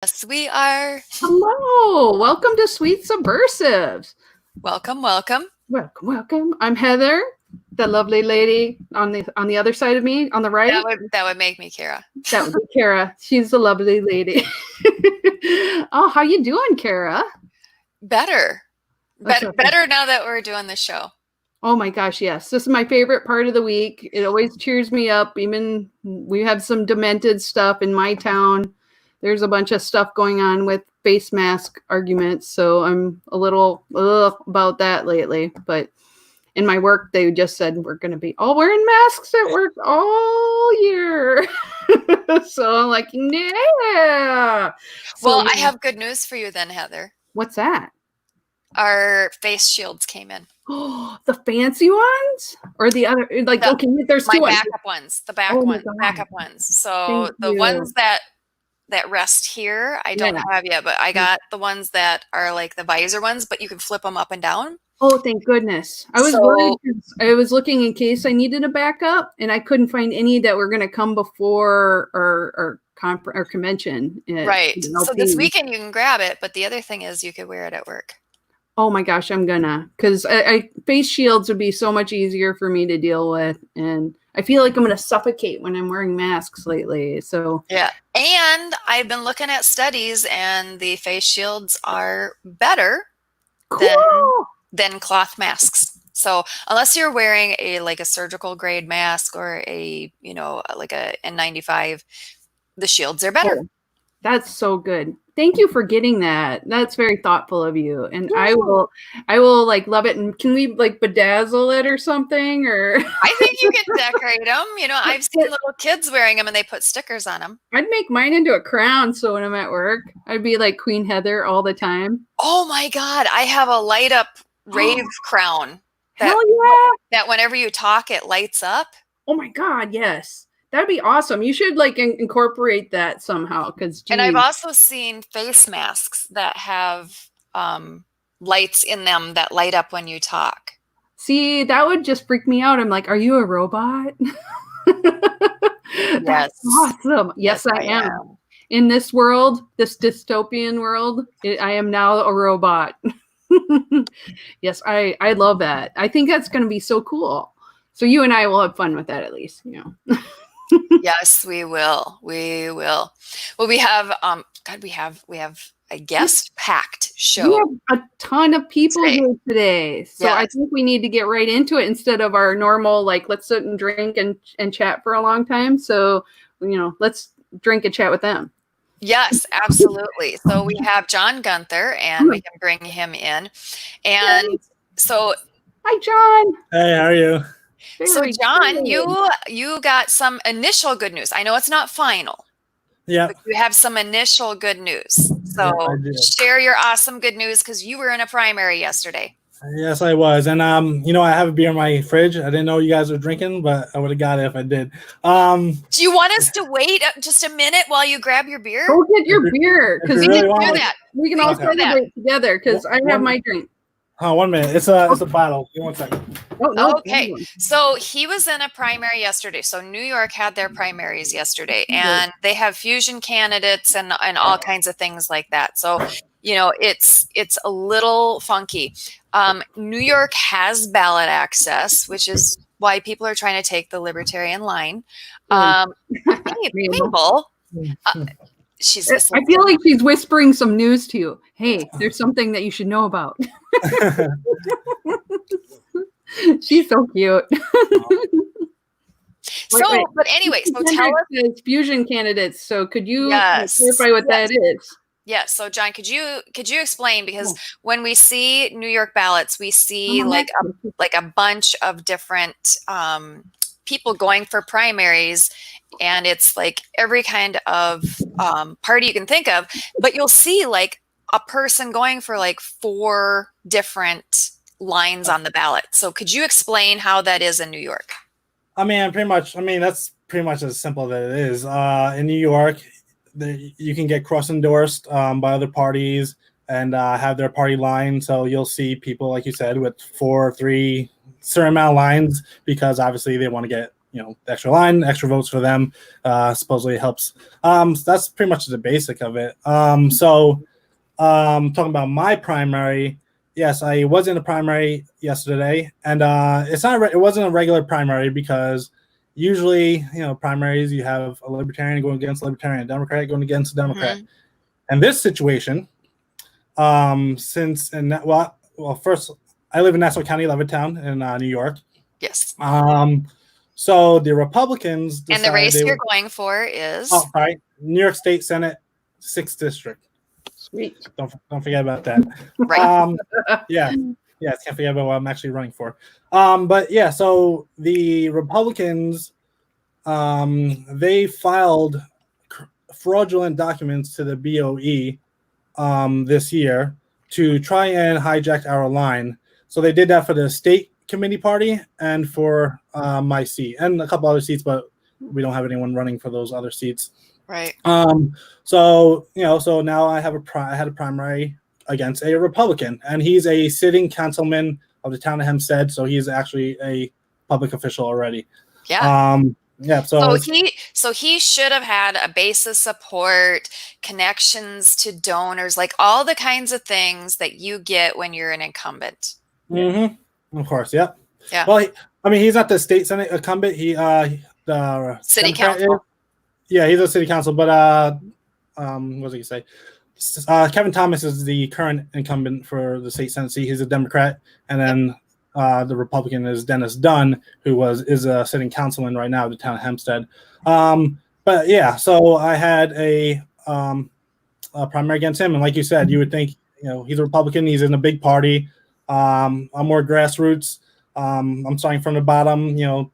Yes, we are. Hello, welcome to Sweet Subversives. Welcome, welcome. Welcome. I'm Heather, the lovely lady on the other side of me, on the right. That would make me Kara. That would be Kara. She's the lovely lady. Oh, how you doing, Kara? Better now that we're doing the show. Oh my gosh, yes. This is my favorite part of the week. It always cheers me up. Even we have some demented stuff in my town. There's a bunch of stuff going on with face mask arguments, so I'm a little about that lately. But in my work, they just said we're going to be all wearing masks at work all year. So I'm like, yeah. Well, I have good news for you then, Heather. What's that? Our face shields came in. Oh, the fancy ones, or the other? Like, okay, there's two backup ones. The backup ones. So the ones that rest here, I don't have yet, but I got the ones that are like the visor ones, but you can flip them up and down. Oh, thank goodness. I was worried. I was looking in case I needed a backup, and I couldn't find any that were going to come before our convention. Right. So this weekend you can grab it, but the other thing is you could wear it at work. Oh my gosh, I'm gonna, because I face shields would be so much easier for me to deal with, and I feel like I'm gonna suffocate when I'm wearing masks lately. So yeah, and I've been looking at studies, and the face shields are better than cloth masks. So unless you're wearing a surgical grade mask or like a N95, the shields are better. Oh, that's so good. Thank you for getting that. That's very thoughtful of you. And I will like love it. And can we like bedazzle it or something? Or I think you can decorate them. I've seen little kids wearing them and they put stickers on them. I'd make mine into a crown. So when I'm at work, I'd be like Queen Heather all the time. Oh my God. I have a light up rave crown. Hell yeah. That whenever you talk, it lights up. Oh my God. Yes. That'd be awesome. You should like incorporate that somehow. And I've also seen face masks that have lights in them that light up when you talk. See, that would just freak me out. I'm like, are you a robot? Yes. That's awesome. Yes, I am. In this world, this dystopian world, I am now a robot. Yes, I love that. I think that's going to be so cool. So you and I will have fun with that at least, Yes, we will. We will. Well, we have we have a guest packed show. We have a ton of people here today. So I think we need to get right into it instead of our normal like let's sit and drink and chat for a long time. So, let's drink and chat with them. Yes, absolutely. So we have Jon Gunther, and we can bring him in. And so hi Jon. Hey, how are you? So Jon, you got some initial good news. I know it's not final. Yeah. But you have some initial good news. So share your awesome good news because you were in a primary yesterday. Yes, I was. And I have a beer in my fridge. I didn't know you guys were drinking, but I would have got it if I did. Do you want us to wait just a minute while you grab your beer? Go get your beer because we can do that. We can all celebrate together because I have my drink. Oh, 1 minute. It's a bottle. Give me 1 second. Okay. So he was in a primary yesterday. So New York had their primaries yesterday, and they have fusion candidates and all kinds of things like that. So, it's a little funky. New York has ballot access, which is why people are trying to take the libertarian line. People. I feel like she's whispering some news to you. Hey, there's something that you should know about. She's so cute. But anyway, so tell us fusion candidates. So could you clarify what that is? Yes. So Jon, could you explain, because when we see New York ballots, we see like a bunch of different people going for primaries, and it's like every kind of party you can think of, but you'll see like a person going for like 4 different lines on the ballot. So could you explain how that is in New York? That's pretty much as simple as it is. In New York, you can get cross-endorsed by other parties and have their party line. So you'll see people, like you said, with 4 or 3 certain amount of lines because obviously they want to get the extra line, extra votes for them. Supposedly helps. So that's pretty much the basic of it. So talking about my primary, yes, I was in a primary yesterday, and it wasn't a regular primary because usually, primaries, you have a libertarian going against a libertarian, a Democrat going against a Democrat. And this situation, first, I live in Nassau County, Levittown, in New York. Yes. So the Republicans decided, and the race you're going for is New York State Senate, 6th District. Sweet. Don't forget about that. Right. Yeah, can't forget about what I'm actually running for. But yeah, so the Republicans, they filed fraudulent documents to the BOE this year to try and hijack our line. So they did that for the state committee party and for my seat and a couple other seats, but we don't have anyone running for those other seats. Right. So now I had a primary against a Republican, and he's a sitting councilman of the town of Hempstead, so he's actually a public official already. Yeah. So he should have had a base of support, connections to donors, like all the kinds of things that you get when you're an incumbent. Of course, yeah. Yeah. Well, he's not the state senate incumbent. He the city Democrat council. Yeah, he's a city council, but what was he say? Kevin Thomas is the current incumbent for the state senate seat. He's a Democrat, and then the Republican is Dennis Dunn, who is a sitting councilman right now at the town of Hempstead. But yeah, so I had a primary against him, and like you said, you would think he's a Republican, he's in a big party. I'm more grassroots. I'm starting from the bottom, so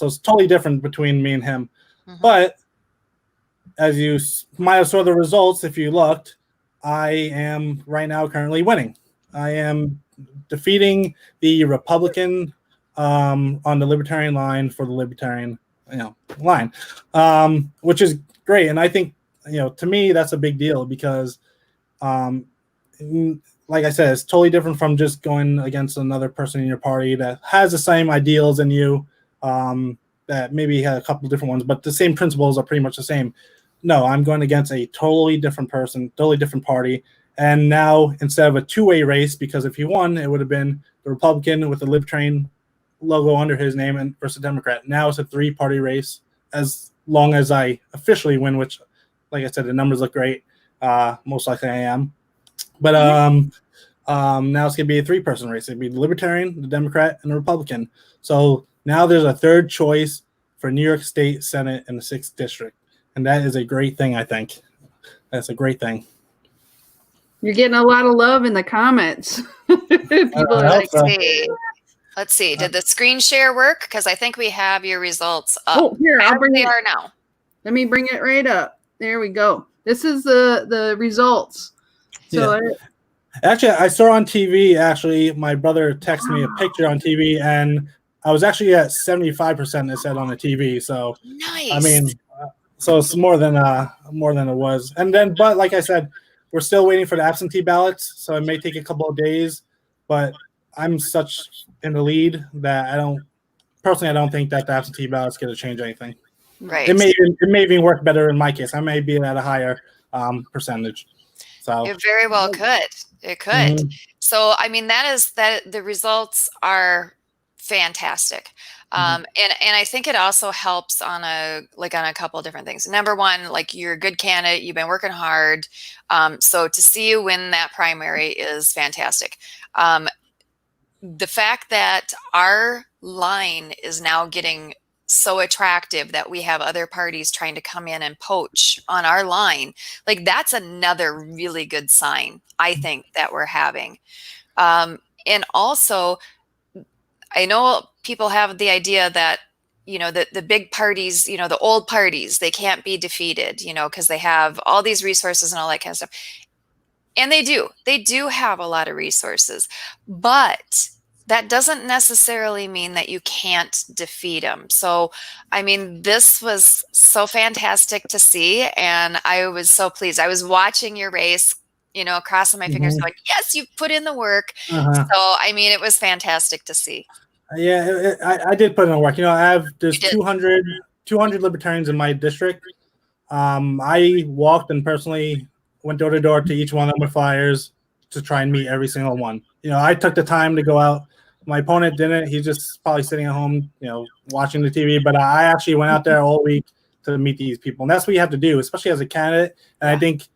it's totally different between me and him. But as you might have saw the results, if you looked, I am right now currently winning. I am defeating the Republican on the Libertarian line for the Libertarian line, which is great. And I think, to me, that's a big deal because, like I said, it's totally different from just going against another person in your party that has the same ideals in you, that maybe had a couple of different ones, but the same principles are pretty much the same. No, I'm going against a totally different person, totally different party. And now, instead of a two-way race, because if he won, it would have been the Republican with the Libertarian logo under his name and versus the Democrat. Now it's a three-party race as long as I officially win, which, like I said, the numbers look great. Most likely I am. But now it's going to be a three-person race. It'll be the Libertarian, the Democrat, and the Republican. So now there's a third choice for New York State Senate in the 6th District. And that is a great thing, I think. That's a great thing. You're getting a lot of love in the comments. People are like, let's see. Did the screen share work? Because I think we have your results up. Oh, here, I'll bring it now. Let me bring it right up. There we go. This is the results. So actually, I saw on TV, my brother texted me a picture on TV, and I was actually at 75%, it said on the TV. So, nice. So it's more than it was. And then, but like I said, we're still waiting for the absentee ballots, so it may take a couple of days. But I'm such in the lead that I don't think that the absentee ballot's going to change anything. Right. It may even work better in my case. I may be at a higher percentage. So it very well could. It could. So that the results are fantastic. And I think it also helps on a couple of different things. Number one, like, you're a good candidate, you've been working hard. So to see you win that primary is fantastic. The fact that our line is now getting so attractive that we have other parties trying to come in and poach on our line, like, that's another really good sign, I think, that we're having. And also, I know people have the idea that, the big parties, the old parties, they can't be defeated, because they have all these resources and all that kind of stuff. And they do have a lot of resources, but that doesn't necessarily mean that you can't defeat them. So, this was so fantastic to see, and I was so pleased. I was watching your race, crossing my fingers, going, yes, you've put in the work. So, it was fantastic to see. Yeah, I did put in work. There's 200 libertarians in my district. I walked and personally went door to door to each one of them with flyers to try and meet every single one. I took the time to go out. My opponent didn't. He's just probably sitting at home, watching the TV. But I actually went out there all week to meet these people, and that's what you have to do, especially as a candidate. And I think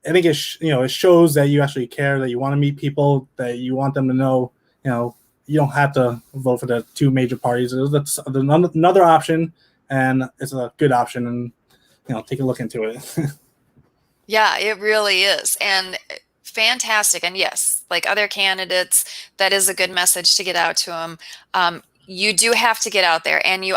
it shows that you actually care, that you want to meet people, that you want them to know, you don't have to vote for the two major parties. That's another option, and it's a good option, and take a look into it. Yeah, it really is. And fantastic. And yes, like other candidates, that is a good message to get out to them. You do have to get out there, and you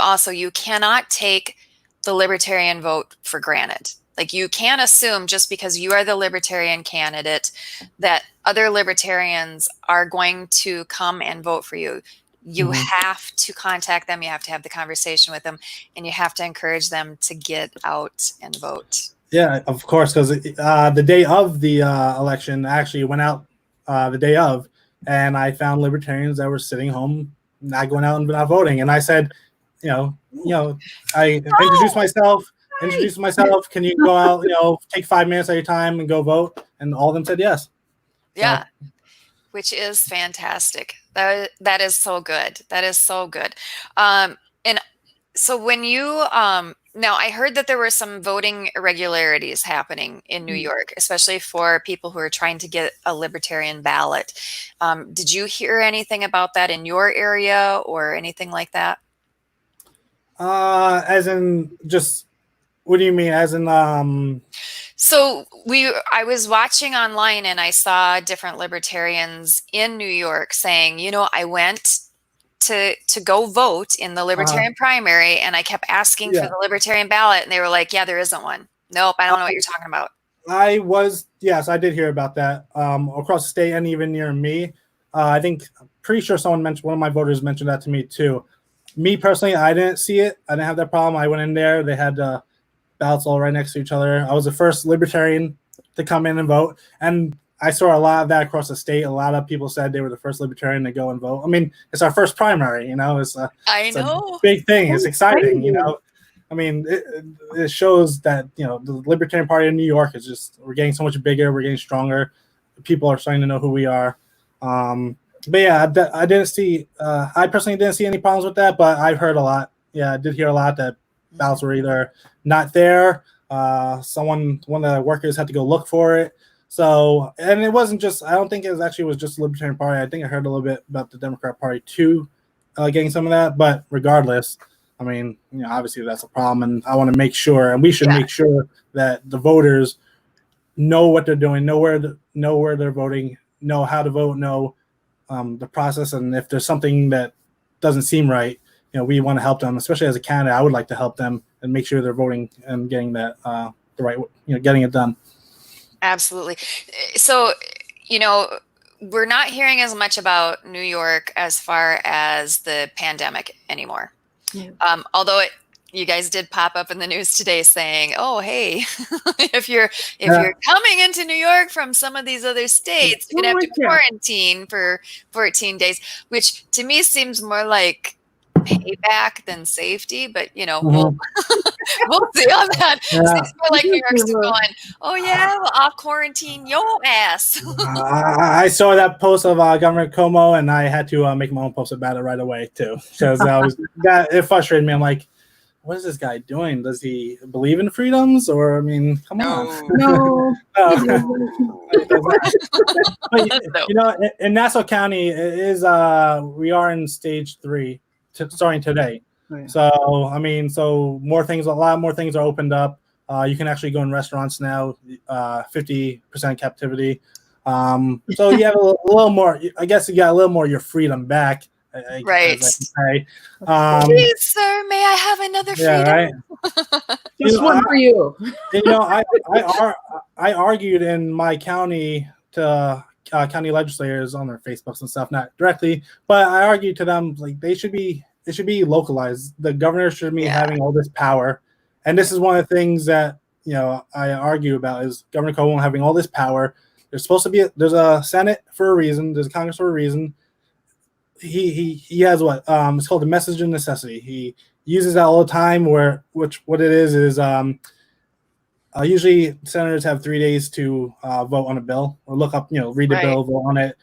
cannot take the libertarian vote for granted. Like, you can't assume just because you are the libertarian candidate that other libertarians are going to come and vote for you. You have to contact them. You have to have the conversation with them, and you have to encourage them to get out and vote. Yeah, of course, because the day of the election, I actually went out the day of, and I found libertarians that were sitting home, not going out and not voting. And I said, I introduced myself. Can you go out, take 5 minutes of your time and go vote? And all of them said yes. Yeah, so. Which is fantastic. That is so good. That is so good. And so when you now, I heard that there were some voting irregularities happening in New York, especially for people who are trying to get a libertarian ballot. Did you hear anything about that in your area or anything like that? As in just. What do you mean? As in, So I was watching online and I saw different libertarians in New York saying, I went to go vote in the libertarian primary, and I kept asking for the libertarian ballot, and they were like, yeah, there isn't one. Nope, I don't know what you're talking about. Yes, I did hear about that across the state and even near me. I'm pretty sure one of my voters mentioned that to me too. Me personally, I didn't see it. I didn't have that problem. I went in there. They had ballots all right next to each other. I was the first libertarian to come in and vote, and I saw a lot of that across the state. A lot of people said they were the first libertarian to go and vote. I mean, it's our first primary, it's a big thing. It's exciting, I mean, it shows that, the Libertarian Party in New York we're getting so much bigger. We're getting stronger. People are starting to know who we are. But yeah, I didn't see, I personally didn't see any problems with that, but I've heard a lot. Yeah, I did hear a lot that ballots were either not there. One of the workers had to go look for it. So, and it wasn't just, I don't think it was just the Libertarian Party. I think I heard a little bit about the Democrat Party too, getting some of that. But regardless, I mean, obviously that's a problem, and I want to make sure, and we should make sure that the voters know what they're doing, know where they're voting, know how to vote, know the process, and if there's something that doesn't seem right, we want to help them. Especially as a candidate, I would like to help them and make sure they're voting and getting that the right, getting it done. Absolutely. So, we're not hearing as much about New York as far as the pandemic anymore. Yeah. Although you guys did pop up in the news today saying, "Oh, hey, if you're coming into New York from some of these other states, you're gonna have to quarantine for 14 days," which to me seems more like payback than safety. But we'll see on that. Yeah. Seems more like New York's going, "Oh yeah, well, I'll quarantine your ass." I saw that post of Governor Cuomo, and I had to make my own post about it right away too, because it frustrated me. I'm like, what is this guy doing? Does he believe in freedoms? Or, I mean, come on. No. But, in Nassau County, we are in stage 3, starting today. Oh, yeah. So, I mean, a lot more things are opened up. You can actually go in restaurants now, 50% captivity. So you have a little more, I guess you got a little more of your freedom back. Right. Please, sir, may I have another freedom? Yeah, right. Just one for you. I argued in my county to county legislators on their Facebooks and stuff, not directly, but I argued to them like it should be localized. The governor should be having all this power, and this is one of the things that I argue about is Governor Cuomo having all this power. There's supposed to be there's a Senate for a reason. There's a Congress for a reason. he has what it's called the message of necessity. He uses that all the time. What it is usually senators have 3 days to vote on a bill or look up, read the bill, vote on it,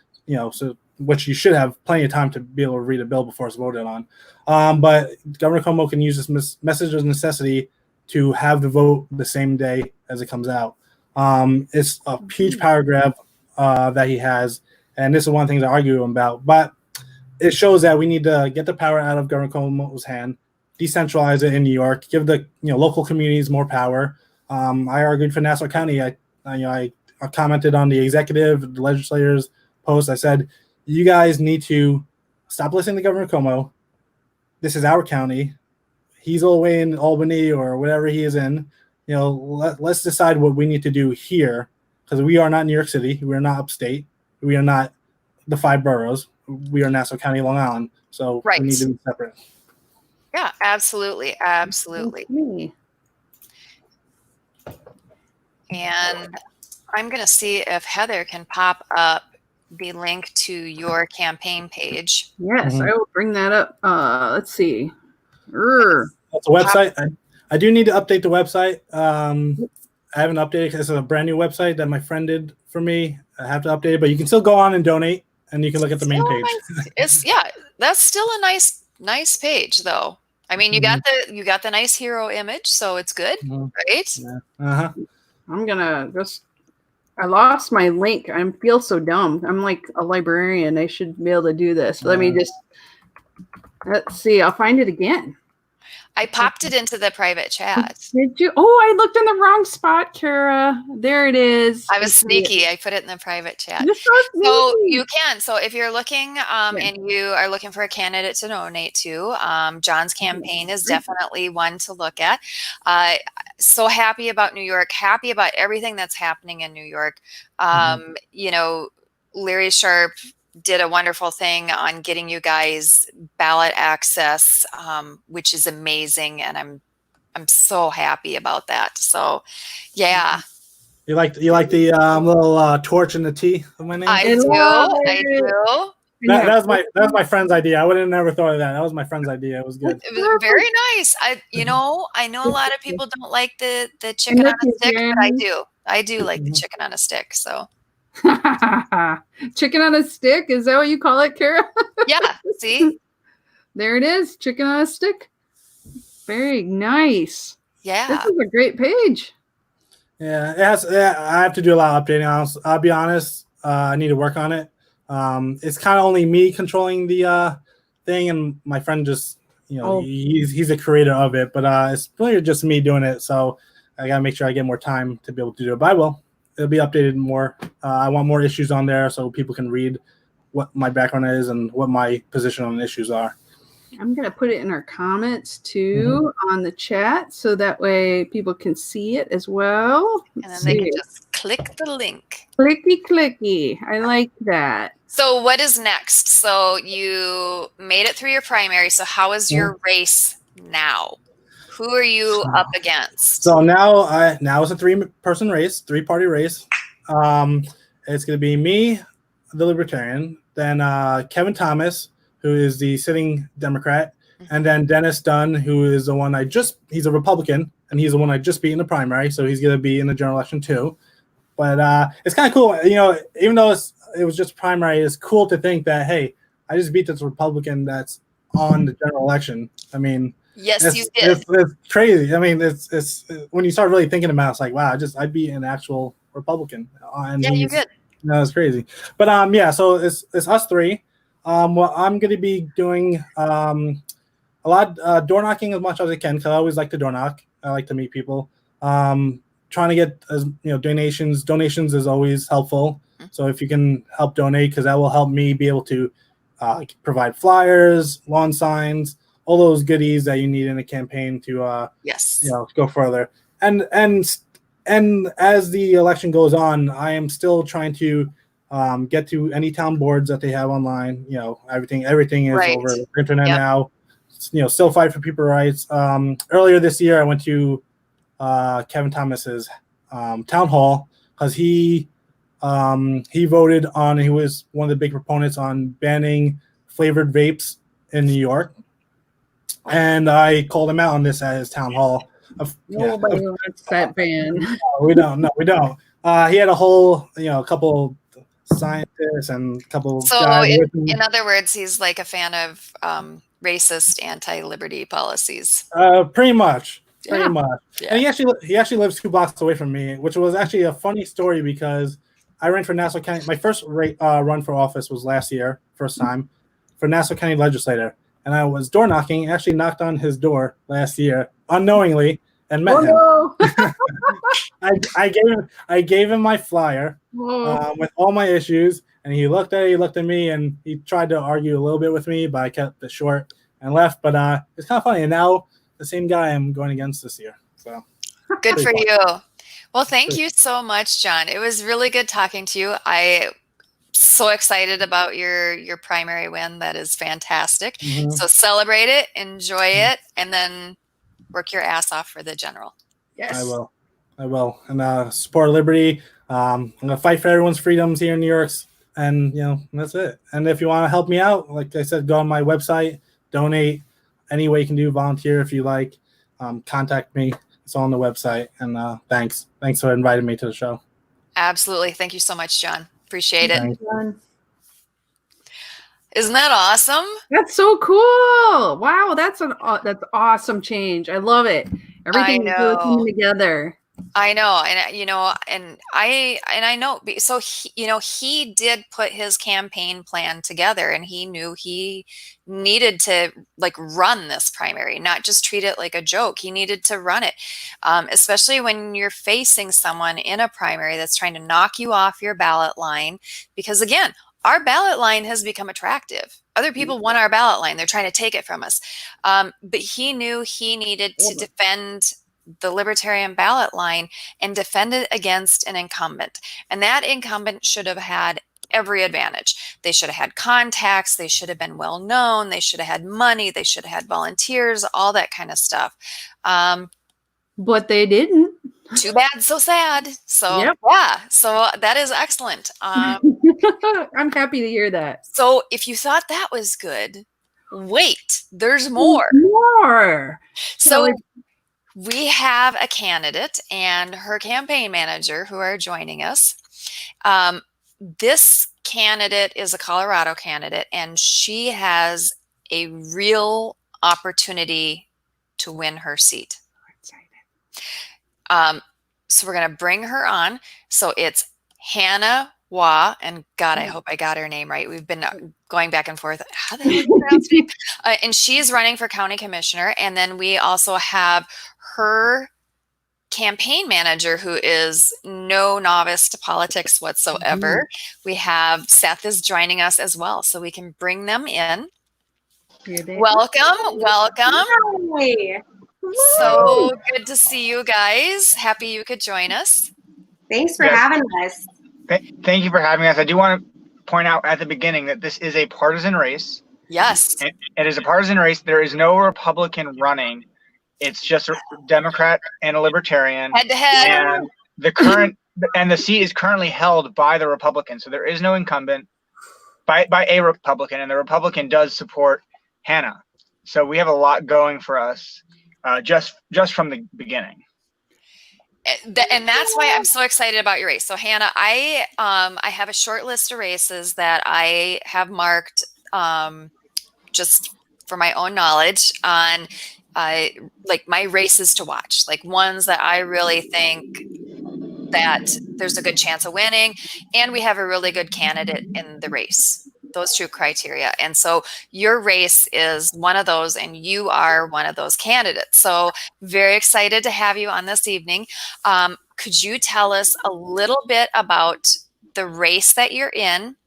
so which you should have plenty of time to be able to read a bill before it's voted on. But Governor Cuomo can use this message of necessity to have the vote the same day as it comes out. It's a huge paragraph that he has, and this is one of the things I argue about. But it shows that we need to get the power out of Governor Cuomo's hand, decentralize it in New York, give the local communities more power. I argued for Nassau County. I commented on the executive, the legislators' post. I said, you guys need to stop listening to Governor Cuomo. This is our county. He's all the way in Albany or whatever he is in. Let's decide what we need to do here, because we are not New York City. We are not upstate. We are not the 5 boroughs. We are Nassau County, Long Island. So we need to be separate. Yeah, absolutely. Absolutely. And I'm going to see if Heather can pop up the link to your campaign page. Yes, I will bring that up. Let's see. That's a website. I do need to update the website. I haven't updated because it's a brand new website that my friend did for me. I have to update it, but you can still go on and donate, and you can look at the main page. That's still a nice page, though. I mean, you got the nice hero image, so it's good, right? Yeah. I lost my link. I feel so dumb. I'm like a librarian. I should be able to do this. Let's see. I'll find it again. I popped it into the private chat. Did you? Oh, I looked in the wrong spot, Kara. There it is. I was sneaky. I put it in the private chat. So you can. So if you're looking and you are looking for a candidate to donate to, Jon's campaign is definitely one to look at. So happy about New York. Happy about everything that's happening in New York. Larry Sharp did a wonderful thing on getting you guys ballot access, which is amazing, and I'm so happy about that. So, yeah. You like the little torch and the tea of my name? I do. That was my friend's idea. I would have never thought of that. That was my friend's idea. It was good. It was very nice. I know a lot of people don't like the chicken on a stick, but I do. I do like the chicken on a stick. So. Chicken on a stick, is that what you call it, Kara? Yeah, see, there it is, chicken on a stick. Very nice. Yeah, this is a great page. Yeah, I have to do a lot of updating. I'll be honest, I need to work on it. It's kind of only me controlling the thing, and my friend just he's a creator of it, but it's really just me doing it, so I gotta make sure I get more time to be able to do it. But I will. It'll be updated more. I want more issues on there so people can read what my background is and what my position on issues are. I'm going to put it in our comments too on the chat so that way people can see it as well. And then they can just click the link. Clicky. I like that. So what is next? So you made it through your primary. So how is your race now? Who are you up against? So now it's a 3-person race, 3-party race. It's going to be me, the Libertarian, then Kevin Thomas, who is the sitting Democrat, and then Dennis Dunn, who is the one he's a Republican, and he's the one I just beat in the primary, so he's going to be in the general election too. But it's kind of cool, even though it was just primary, it's cool to think that, hey, I just beat this Republican that's on the general election. I mean, yes, you did. It's crazy. I mean, it's when you start really thinking about it, it's like, wow, I beat an actual Republican. And yeah, you did. No, it's crazy. But so it's us 3. Well, I'm going to be doing a lot door knocking as much as I can, because I always like to door knock. I like to meet people. Trying to get donations. Donations is always helpful. So if you can help donate, because that will help me be able to provide flyers, lawn signs, all those goodies that you need in a campaign to go further. And as the election goes on, I am still trying to get to any town boards that they have online. Everything is over the internet now. Still fight for people's rights. Earlier this year, I went to Kevin Thomas's town hall because he voted on. He was one of the big proponents on banning flavored vapes in New York, and I called him out on this at his town hall. Nobody wants that ban. We don't. No, we don't. He had a whole, a couple scientists and a couple So guys with him. in other words, he's like a fan of racist, anti-liberty policies. Pretty much. Yeah. And he actually lives 2 blocks away from me, which was actually a funny story because I ran for Nassau County. My first run for office was last year, first time, for Nassau County legislator. And I was door knocking, actually knocked on his door last year unknowingly and met him. No. I gave him my flyer with all my issues, and he looked at me, and he tried to argue a little bit with me, but I kept it short and left. But it's kind of funny. And now the same guy I'm going against this year. So good for you. Well, thank you so much, Jon. It was really good talking to you. I so excited about your primary win. That is fantastic. Mm-hmm. So celebrate it, enjoy it, and then work your ass off for the general. Yes, I will. And support liberty. I'm gonna fight for everyone's freedoms here in New York, and that's it. And if you want to help me out, like I said, go on my website, donate any way you can do, volunteer if you like. Contact me. It's on the website. And thanks for inviting me to the show. Absolutely. Thank you so much, Jon. Appreciate it. Thanks. Isn't that awesome? That's so cool. Wow, that's awesome change. I love it. Everything is really coming together. I know, and I know. So he did put his campaign plan together, and he knew he needed to run this primary, not just treat it like a joke. He needed to run it, especially when you're facing someone in a primary that's trying to knock you off your ballot line. Because again, our ballot line has become attractive. Other people want our ballot line. They're trying to take it from us. But he knew he needed to defend the libertarian ballot line and defend it against an incumbent. And that incumbent should have had every advantage. They should have had contacts. They should have been well known. They should have had money. They should have had volunteers, all that kind of stuff. But they didn't. Too bad, so sad. So yeah, so that is excellent. I'm happy to hear that. So if you thought that was good, wait, there's more. So we have a candidate and her campaign manager who are joining us. This candidate is a Colorado candidate, and she has a real opportunity to win her seat. So we're going to bring her on. So it's Hanna Waugh, and God, I hope I got her name right. We've been going back and forth. How the hell do you pronounce her name? And she's running for county commissioner. And then we also have her campaign manager, who is no novice to politics whatsoever. We have Seth is joining us as well, so we can bring them in. Welcome. Hi. So good to see you guys. Happy you could join us. Thanks for having us. Thank you for having us. I do want to point out at the beginning that this is a partisan race. Yes. It is a partisan race. There is no Republican running. It's just a Democrat and a Libertarian. Head to head. And the seat is currently held by the Republican. So there is no incumbent by a Republican, and the Republican does support Hanna. So we have a lot going for us. Just from the beginning. And that's why I'm so excited about your race. So Hanna, I have a short list of races that I have marked just for my own knowledge on my races to watch, ones that I really think that there's a good chance of winning, and we have a really good candidate in the race. Those two criteria. And so your race is one of those, and you are one of those candidates. So very excited to have you on this evening. Could you tell us a little bit about the race that you're in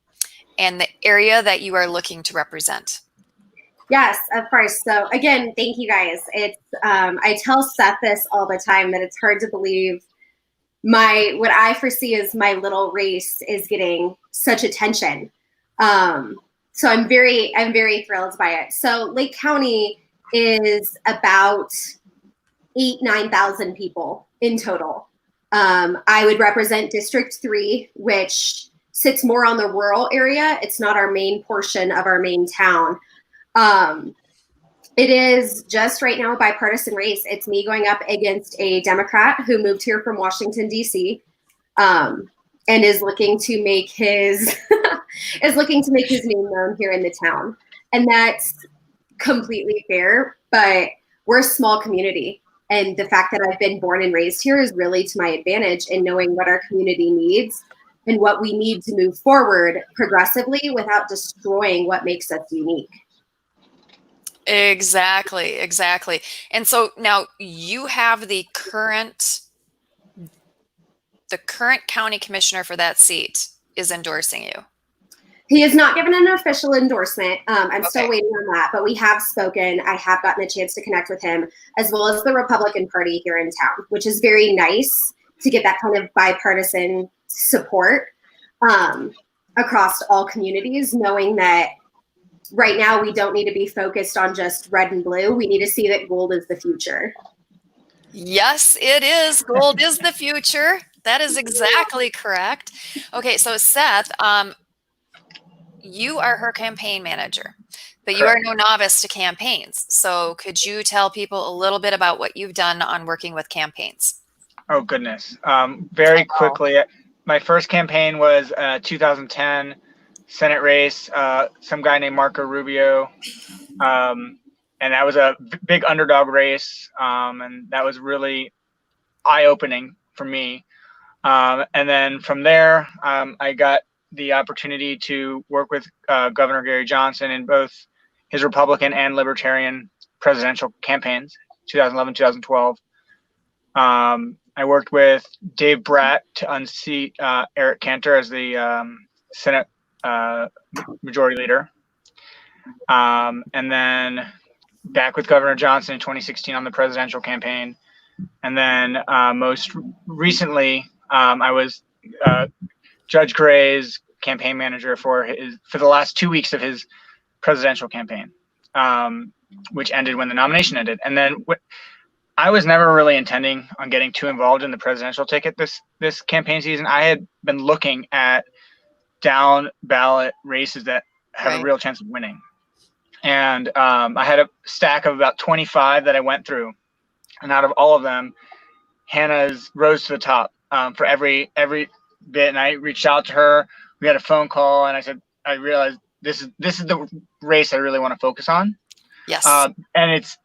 and the area that you are looking to represent? Yes, of course. So again, thank you guys. It's I tell Seth this all the time, that it's hard to believe what I foresee as my little race is getting such attention. So I'm very thrilled by it. So Lake County is about 9,000 people in total. I would represent District 3, which sits more on the rural area. It's not our main portion of our main town. It is just right now a bipartisan race. It's me going up against a Democrat who moved here from Washington, D.C., and is looking to make his name known here in the town. And that's completely fair, but we're a small community. And the fact that I've been born and raised here is really to my advantage in knowing what our community needs and what we need to move forward progressively without destroying what makes us unique. Exactly. And so now you have the current county commissioner for that seat is endorsing you. He has not given an official endorsement. I'm still waiting on that, but we have spoken. I have gotten a chance to connect with him, as well as the Republican Party here in town, which is very nice to get that kind of bipartisan support across all communities, knowing that right now we don't need to be focused on just red and blue. We need to see that gold is the future. Yes, it is. Gold is the future. That is exactly correct. Okay, so Seth, you are her campaign manager, but you are no novice to campaigns. So could you tell people a little bit about what you've done on working with campaigns? Oh, goodness. Very quickly, my first campaign was 2010 Senate race, some guy named Marco Rubio. And that was a big underdog race. And that was really eye-opening for me. And then from there, I got the opportunity to work with Governor Gary Johnson in both his Republican and Libertarian presidential campaigns, 2011, 2012. I worked with Dave Bratt to unseat Eric Cantor as the Senate Majority Leader. And then back with Governor Johnson in 2016 on the presidential campaign. And then most recently, I was Judge Gray's campaign manager for the last 2 weeks of his presidential campaign, which ended when the nomination ended. And then I was never really intending on getting too involved in the presidential ticket this campaign season. I had been looking at down ballot races that have a real chance of winning. And I had a stack of about 25 that I went through. And out of all of them, Hannah's rose to the top for every bit. And I reached out to her. We had a phone call, and I realized this is the race I really want to focus on. Yes. And it's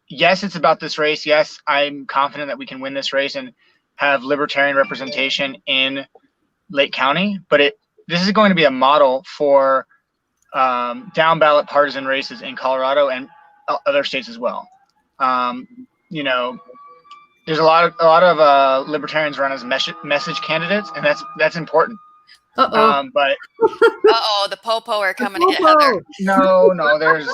about this race. Yes, I'm confident that we can win this race and have libertarian representation in Lake County. But this is going to be a model for down ballot partisan races in Colorado and other states as well. There's a lot of libertarians run as message candidates, and that's important. But the popo are coming in, Heather. No, there's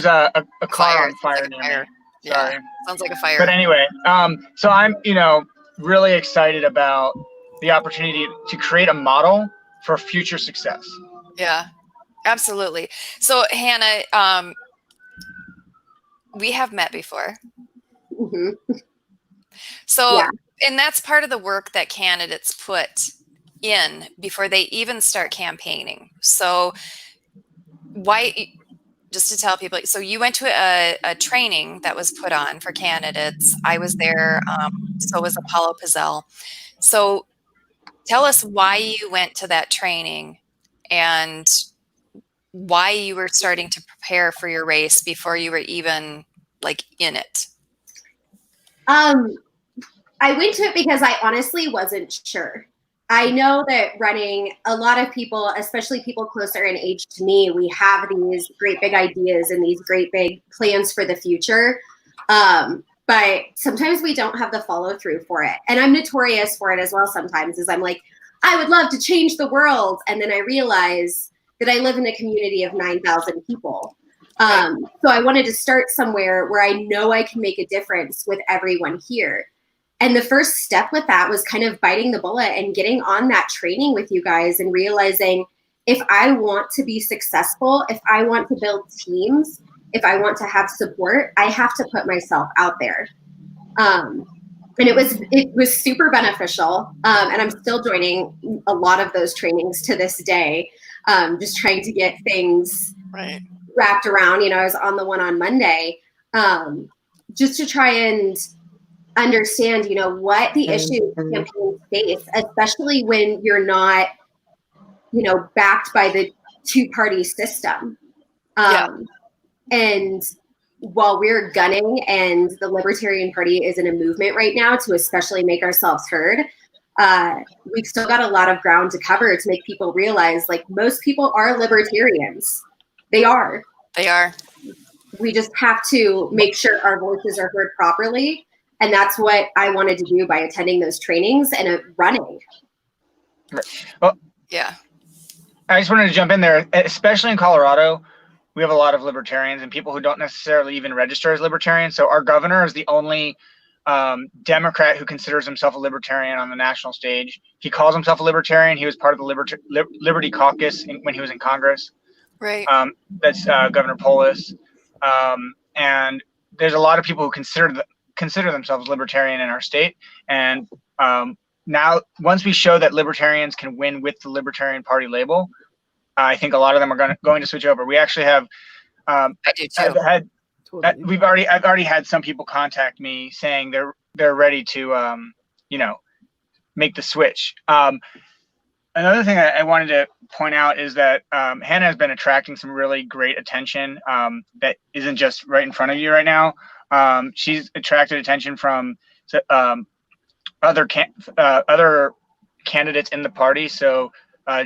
a car on fire near me. Sorry. Yeah, sounds like a fire. But anyway, so I'm really excited about the opportunity to create a model for future success. Yeah, absolutely. So Hanna, we have met before. Mm-hmm. So, and that's part of the work that candidates put in before they even start campaigning. So just to tell people, so you went to a training that was put on for candidates. I was there. So was Apollo Pizzell. So tell us why you went to that training and why you were starting to prepare for your race before you were even in it. I went to it because I honestly wasn't sure. I know that running, a lot of people, especially people closer in age to me, we have these great big ideas and these great big plans for the future. But sometimes we don't have the follow through for it. And I'm notorious for it as well sometimes, is I'm like, I would love to change the world. And then I realize that I live in a community of 9,000 people. So I wanted to start somewhere where I know I can make a difference with everyone here. And the first step with that was kind of biting the bullet and getting on that training with you guys and realizing if I want to be successful, if I want to build teams, if I want to have support, I have to put myself out there. And it was super beneficial. And I'm still joining a lot of those trainings to this day, just trying to get things wrapped around. I was on the one on Monday, just to try and understand, what the issues campaigns face, especially when you're not, backed by the two-party system. And while we're gunning and the Libertarian Party is in a movement right now to especially make ourselves heard, we've still got a lot of ground to cover to make people realize, like, most people are libertarians. They are. We just have to make sure our voices are heard properly. And that's what I wanted to do by attending those trainings and running. Well, I just wanted to jump in there, especially in Colorado. We have a lot of libertarians and people who don't necessarily even register as libertarians. So our governor is the only Democrat who considers himself a libertarian on the national stage. He calls himself a libertarian. He was part of the Liberty Caucus when he was in Congress. Right. That's Governor Polis. And there's a lot of people who consider themselves libertarian in our state. And now, once we show that libertarians can win with the Libertarian Party label, I think a lot of them are going to switch over. We actually have. I do too. I've already had some people contact me saying they're ready to make the switch. Another thing I wanted to point out is that Hanna has been attracting some really great attention that isn't just right in front of you right now. She's attracted attention from other candidates in the party. So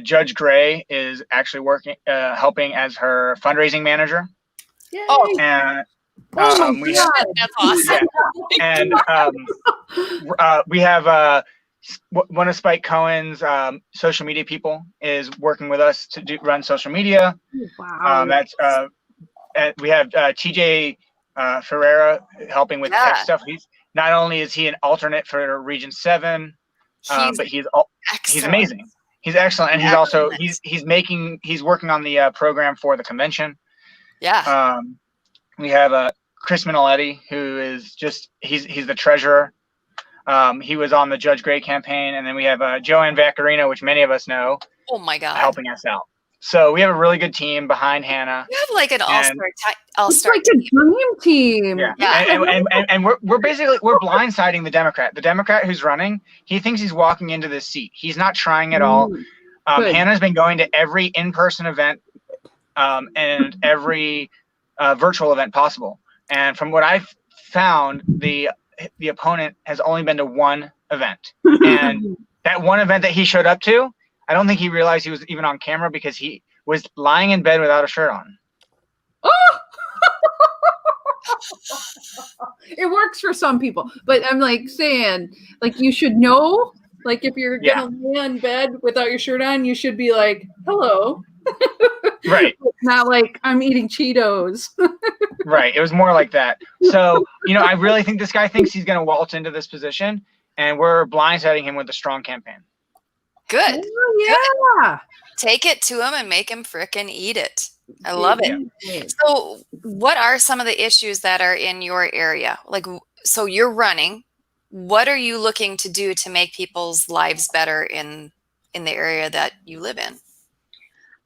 Judge Gray is actually helping as her fundraising manager. Yay. Oh, And oh my God. That's awesome. And we have one of Spike Cohen's social media people is working with us to run social media. Wow. We have TJ Ferreira helping with tech stuff. Not only is he an alternate for Region 7, but he's amazing. He's excellent, and he's working on the program for the convention. Yeah. We have Chris Minnelletti, who is he's the treasurer. He was on the Judge Gray campaign, and then we have Joanne Vaccarino, which many of us know. Oh my God. Helping us out. So we have a really good team behind Hanna. You have like an It's like a dream team. Yeah. And we're blindsiding the Democrat. The Democrat who's running, he thinks he's walking into this seat. He's not trying at all. Hanna's been going to every in-person event and every virtual event possible. And from what I've found, the opponent has only been to one event. And that one event that he showed up to, I don't think he realized he was even on camera because he was lying in bed without a shirt on. Oh! It works for some people, but I'm like saying, like, you should know, like, if you're gonna lay in bed without your shirt on, you should be like, hello. Right. Not like I'm eating Cheetos. Right. It was more like that. So, I really think this guy thinks he's going to waltz into this position, and we're blindsiding him with a strong campaign. Good. Oh, yeah. Take it to him and make him frickin' eat it. I love it. So what are some of the issues that are in your area? Like, so you're running. What are you looking to do to make people's lives better in the area that you live in?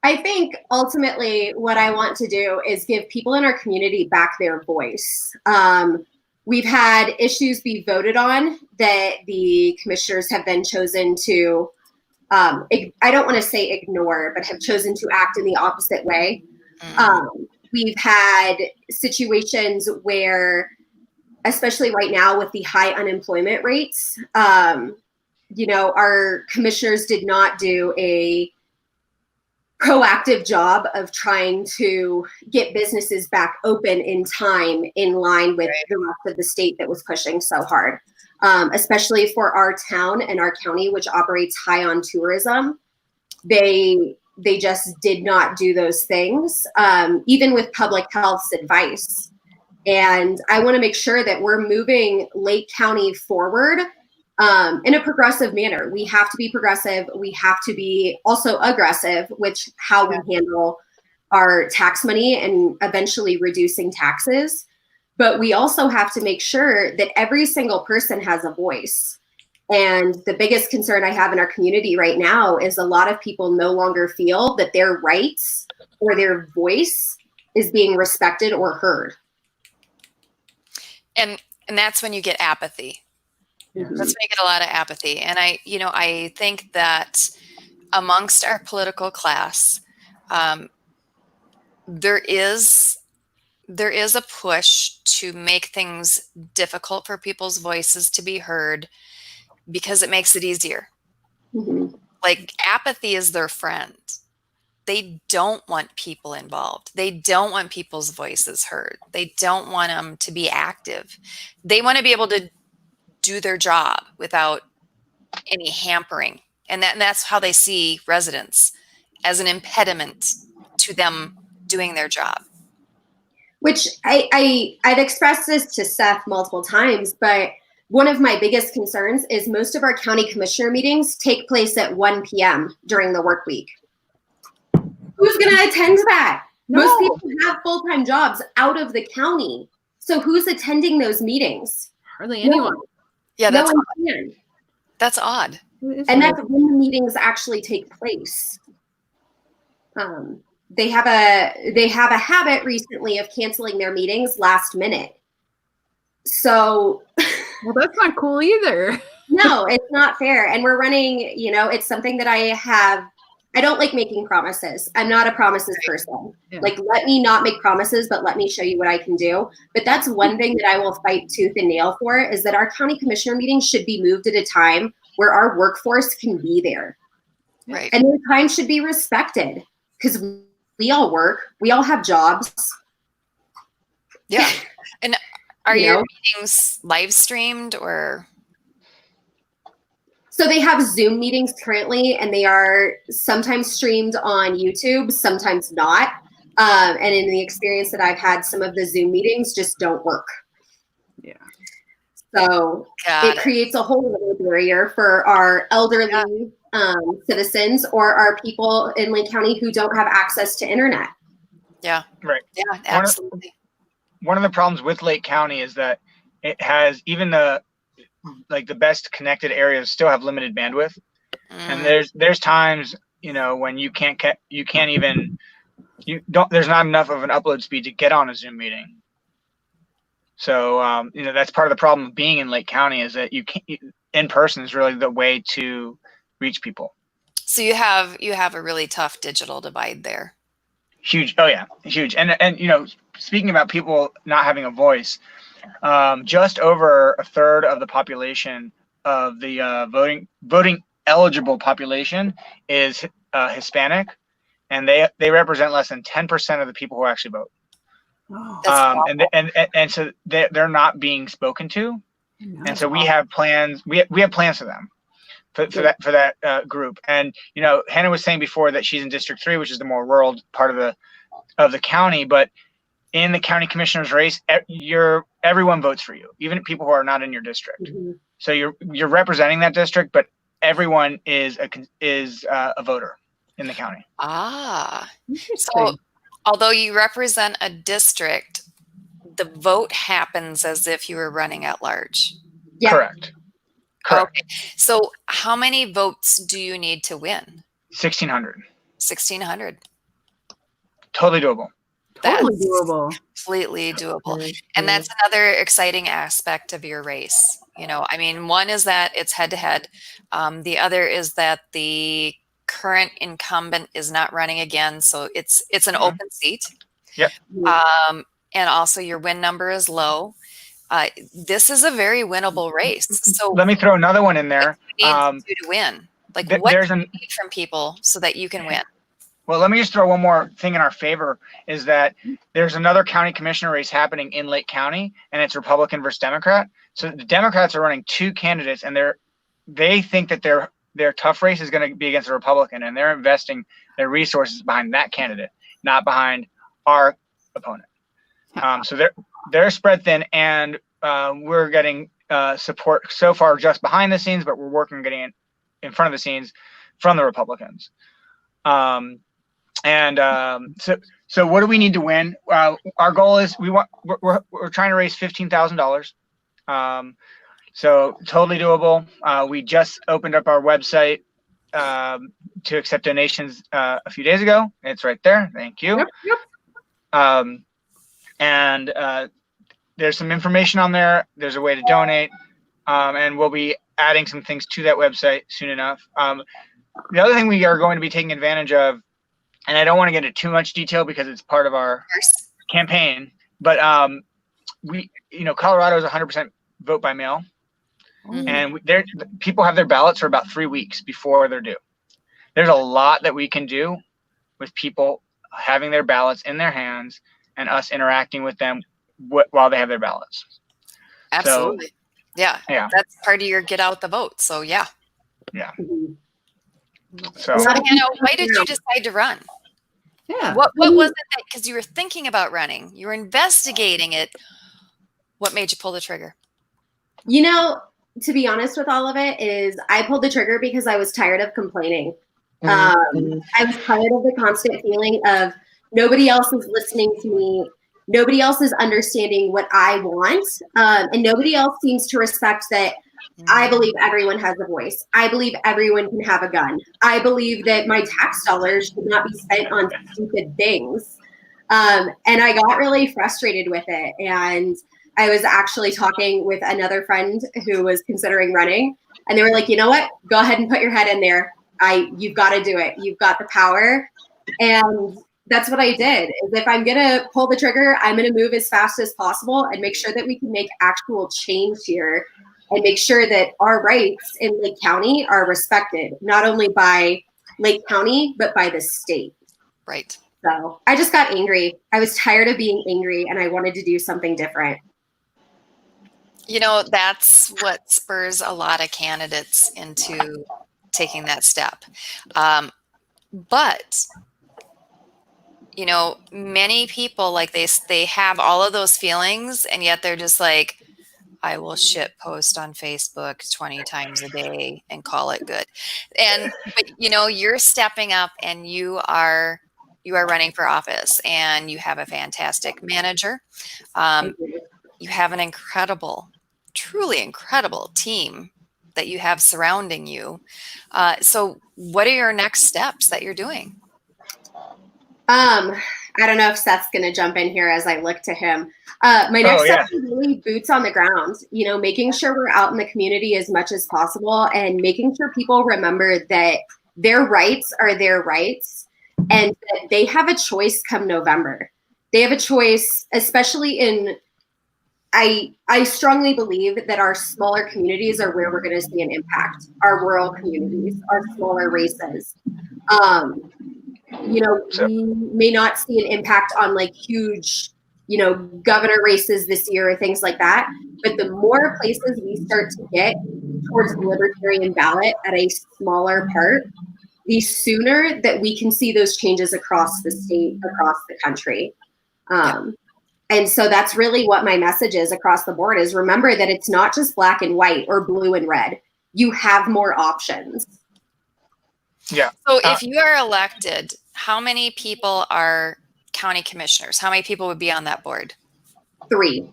I think ultimately what I want to do is give people in our community back their voice. We've had issues be voted on that the commissioners have then chosen to, I don't want to say ignore, but have chosen to act in the opposite way. We've had situations where, especially right now with the high unemployment rates, our commissioners did not do a proactive job of trying to get businesses back open in time, in line with the rest of the state that was pushing so hard, especially for our town and our county, which operates high on tourism. They just did not do those things, even with public health's advice. And I want to make sure that we're moving Lake County forward in a progressive manner. We have to be progressive. We have to be also aggressive with how we handle our tax money and eventually reducing taxes. But we also have to make sure that every single person has a voice. And the biggest concern I have in our community right now is a lot of people no longer feel that their rights or their voice is being respected or heard. And that's when you get apathy. Mhm. That's when you get a lot of apathy. And I think that amongst our political class, there is a push to make things difficult for people's voices to be heard because it makes it easier. Mm-hmm. Like apathy is their friend. They don't want people involved. They don't want people's voices heard. They don't want them to be active. They want to be able to do their job without any hampering. And that's how they see residents, as an impediment to them doing their job. Which I've expressed this to Seth multiple times, but one of my biggest concerns is most of our county commissioner meetings take place at 1 p.m. during the work week. Who's going to attend that? No. Most people have full-time jobs out of the county. So who's attending those meetings? Hardly anyone. Yeah, No that's one odd. can. That's odd. And that's when the meetings actually take place. They have a habit recently of canceling their meetings last minute. So Well, that's not cool either. no, it's not fair. And we're running, it's something that I don't like making promises. I'm not a promises person. Yeah. Like, let me not make promises, but let me show you what I can do. But that's one thing that I will fight tooth and nail for, is that our county commissioner meetings should be moved at a time where our workforce can be there. Right. And their time should be respected, because we all work. We all have jobs. Yeah. And are You your know? meetings live streamed or? So they have Zoom meetings currently, and they are sometimes streamed on YouTube, sometimes not. And in the experience that I've had, some of the Zoom meetings just don't work. Yeah. So it creates a whole other barrier for our elderly citizens or our people in Lake County who don't have access to internet. Yeah. Right. Yeah, absolutely. One of the problems with Lake County is that it has even the best connected areas still have limited bandwidth. And there's times, when there's not enough of an upload speed to get on a Zoom meeting. So, that's part of the problem of being in Lake County, is that in person is really the way to reach people. So you have a really tough digital divide there. Huge. Oh yeah. Huge. And speaking about people not having a voice, just over a third of the population of the voting eligible population is Hispanic, and they represent less than 10% of the people who actually vote. Oh. And so they're not being spoken to, and so we have plans. We have plans for them, for that group. And Hanna was saying before that she's in District 3, which is the more rural part of the county, but in the county commissioner's race, everyone votes for you, even people who are not in your district. Mm-hmm. So you're representing that district, but everyone is a voter in the county. Ah, Interesting. so although you represent a district, the vote happens as if you were running at large. Yeah. Correct. Okay. So how many votes do you need to win? 1,600. 1,600. Totally doable. Totally That's doable. completely doable. And that's another exciting aspect of your race. One is that it's head to head. The other is that the current incumbent is not running again. So it's an open seat. Yep. And also your win number is low. This is a very winnable race. So Let me throw another one in there. what do you need to win? Like what do you need from people so that you can win? Well, let me just throw one more thing in our favor, is that there's another county commissioner race happening in Lake County, and it's Republican versus Democrat. So the Democrats are running two candidates, and they think that their tough race is going to be against a Republican, and they're investing their resources behind that candidate, not behind our opponent. So they're spread thin, and we're getting support so far just behind the scenes, but we're working on getting it in front of the scenes from the Republicans. And so what do we need to win? Our goal is we're trying to raise $15,000. So totally doable. We just opened up our website to accept donations a few days ago. It's right there. Thank you. Yep. And there's some information on there. There's a way to donate, and we'll be adding some things to that website soon enough. The other thing we are going to be taking advantage of, and I don't want to get into too much detail because it's part of our campaign, but Colorado is 100% vote by mail. And people have their ballots for about 3 weeks before they're due. There's a lot that we can do with people having their ballots in their hands and us interacting with them while they have their ballots. Absolutely. So, yeah. That's part of your get out the vote. So yeah. Yeah. So Hanna, why did you decide to run? Yeah. What was it that, because you were thinking about running, you were investigating it. What made you pull the trigger? To be honest with all of it is I pulled the trigger because I was tired of complaining. I was tired of the constant feeling of nobody else is listening to me. Nobody else is understanding what I want. And nobody else seems to respect that I believe everyone has a voice. I believe everyone can have a gun. I believe that my tax dollars should not be spent on stupid things. And I got really frustrated with it. And I was actually talking with another friend who was considering running, and they were like, you know what? Go ahead and put your head in there. You've got to do it. You've got the power. And that's what I did. Is if I'm going to pull the trigger, I'm going to move as fast as possible and make sure that we can make actual change here and make sure that our rights in Lake County are respected, not only by Lake County, but by the state. Right. So I just got angry. I was tired of being angry, and I wanted to do something different. That's what spurs a lot of candidates into taking that step. But many people, like they have all of those feelings, and yet they're just like, I will shit post on Facebook 20 times a day and call it good. But you're stepping up, and you are running for office, and you have a fantastic manager. You have an truly incredible team that you have surrounding you. So what are your next steps that you're doing? I don't know if Seth's going to jump in here as I look to him. My next step is really boots on the ground, making sure we're out in the community as much as possible and making sure people remember that their rights are their rights and that they have a choice come November. They have a choice, especially in I strongly believe that our smaller communities are where we're going to see an impact. Our rural communities, our smaller races. We may not see an impact on like huge, governor races this year or things like that. But the more places we start to get towards the libertarian ballot at a smaller part, the sooner that we can see those changes across the state, across the country. And so that's really what my message is across the board is remember that it's not just black and white or blue and red. You have more options. Yeah. So if you are elected, how many people are county commissioners? How many people would be on that board? 3.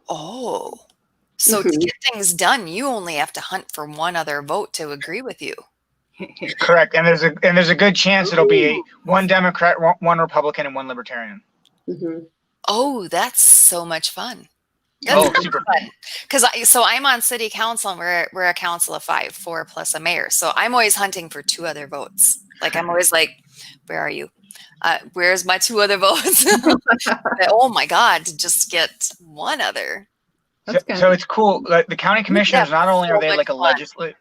Oh, so to get things done, you only have to hunt for one other vote to agree with you. Correct, and there's a good chance it'll be one Democrat, one Republican, and one Libertarian. Oh, that's so much fun. That's super fun. Because I'm on city council, and we're a council of 5, 4 plus a mayor. So I'm always hunting for 2 other votes. Like I'm always like, where are you? Where's my 2 other votes? Oh my God, to just get one other. So it's cool. Like the county commissioners, not only are they like a legislative.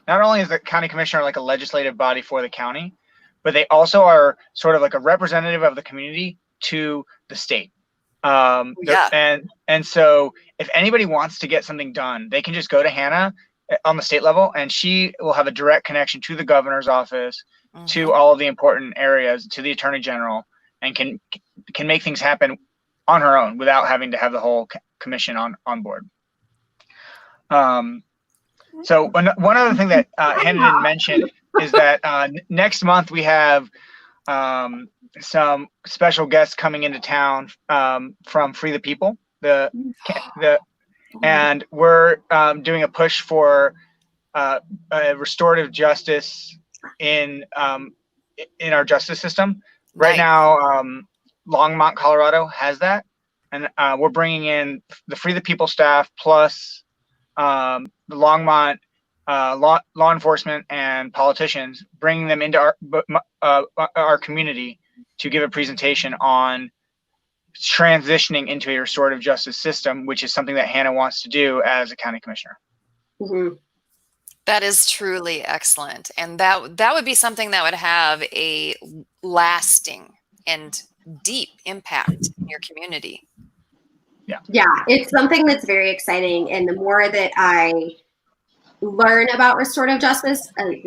Not only is the county commissioner like a legislative body for the county, but they also are sort of like a representative of the community to the state. And so if anybody wants to get something done, they can just go to Hanna on the state level, and she will have a direct connection to the governor's office, to all of the important areas, to the attorney general, and can make things happen on her own without having to have the whole commission on board. So one other thing that Hanna didn't mention is that next month we have some special guests coming into town from Free the People, and we're doing a push for restorative justice in our justice system. Right now, Longmont, Colorado has that, and we're bringing in the Free the People staff plus the Longmont law enforcement and politicians, bringing them into our community to give a presentation on transitioning into a restorative justice system, which is something that Hanna wants to do as a county commissioner. Mm-hmm. That is truly excellent. And that would be something that would have a lasting and deep impact in your community. Yeah, it's something that's very exciting. And the more that I learn about restorative justice and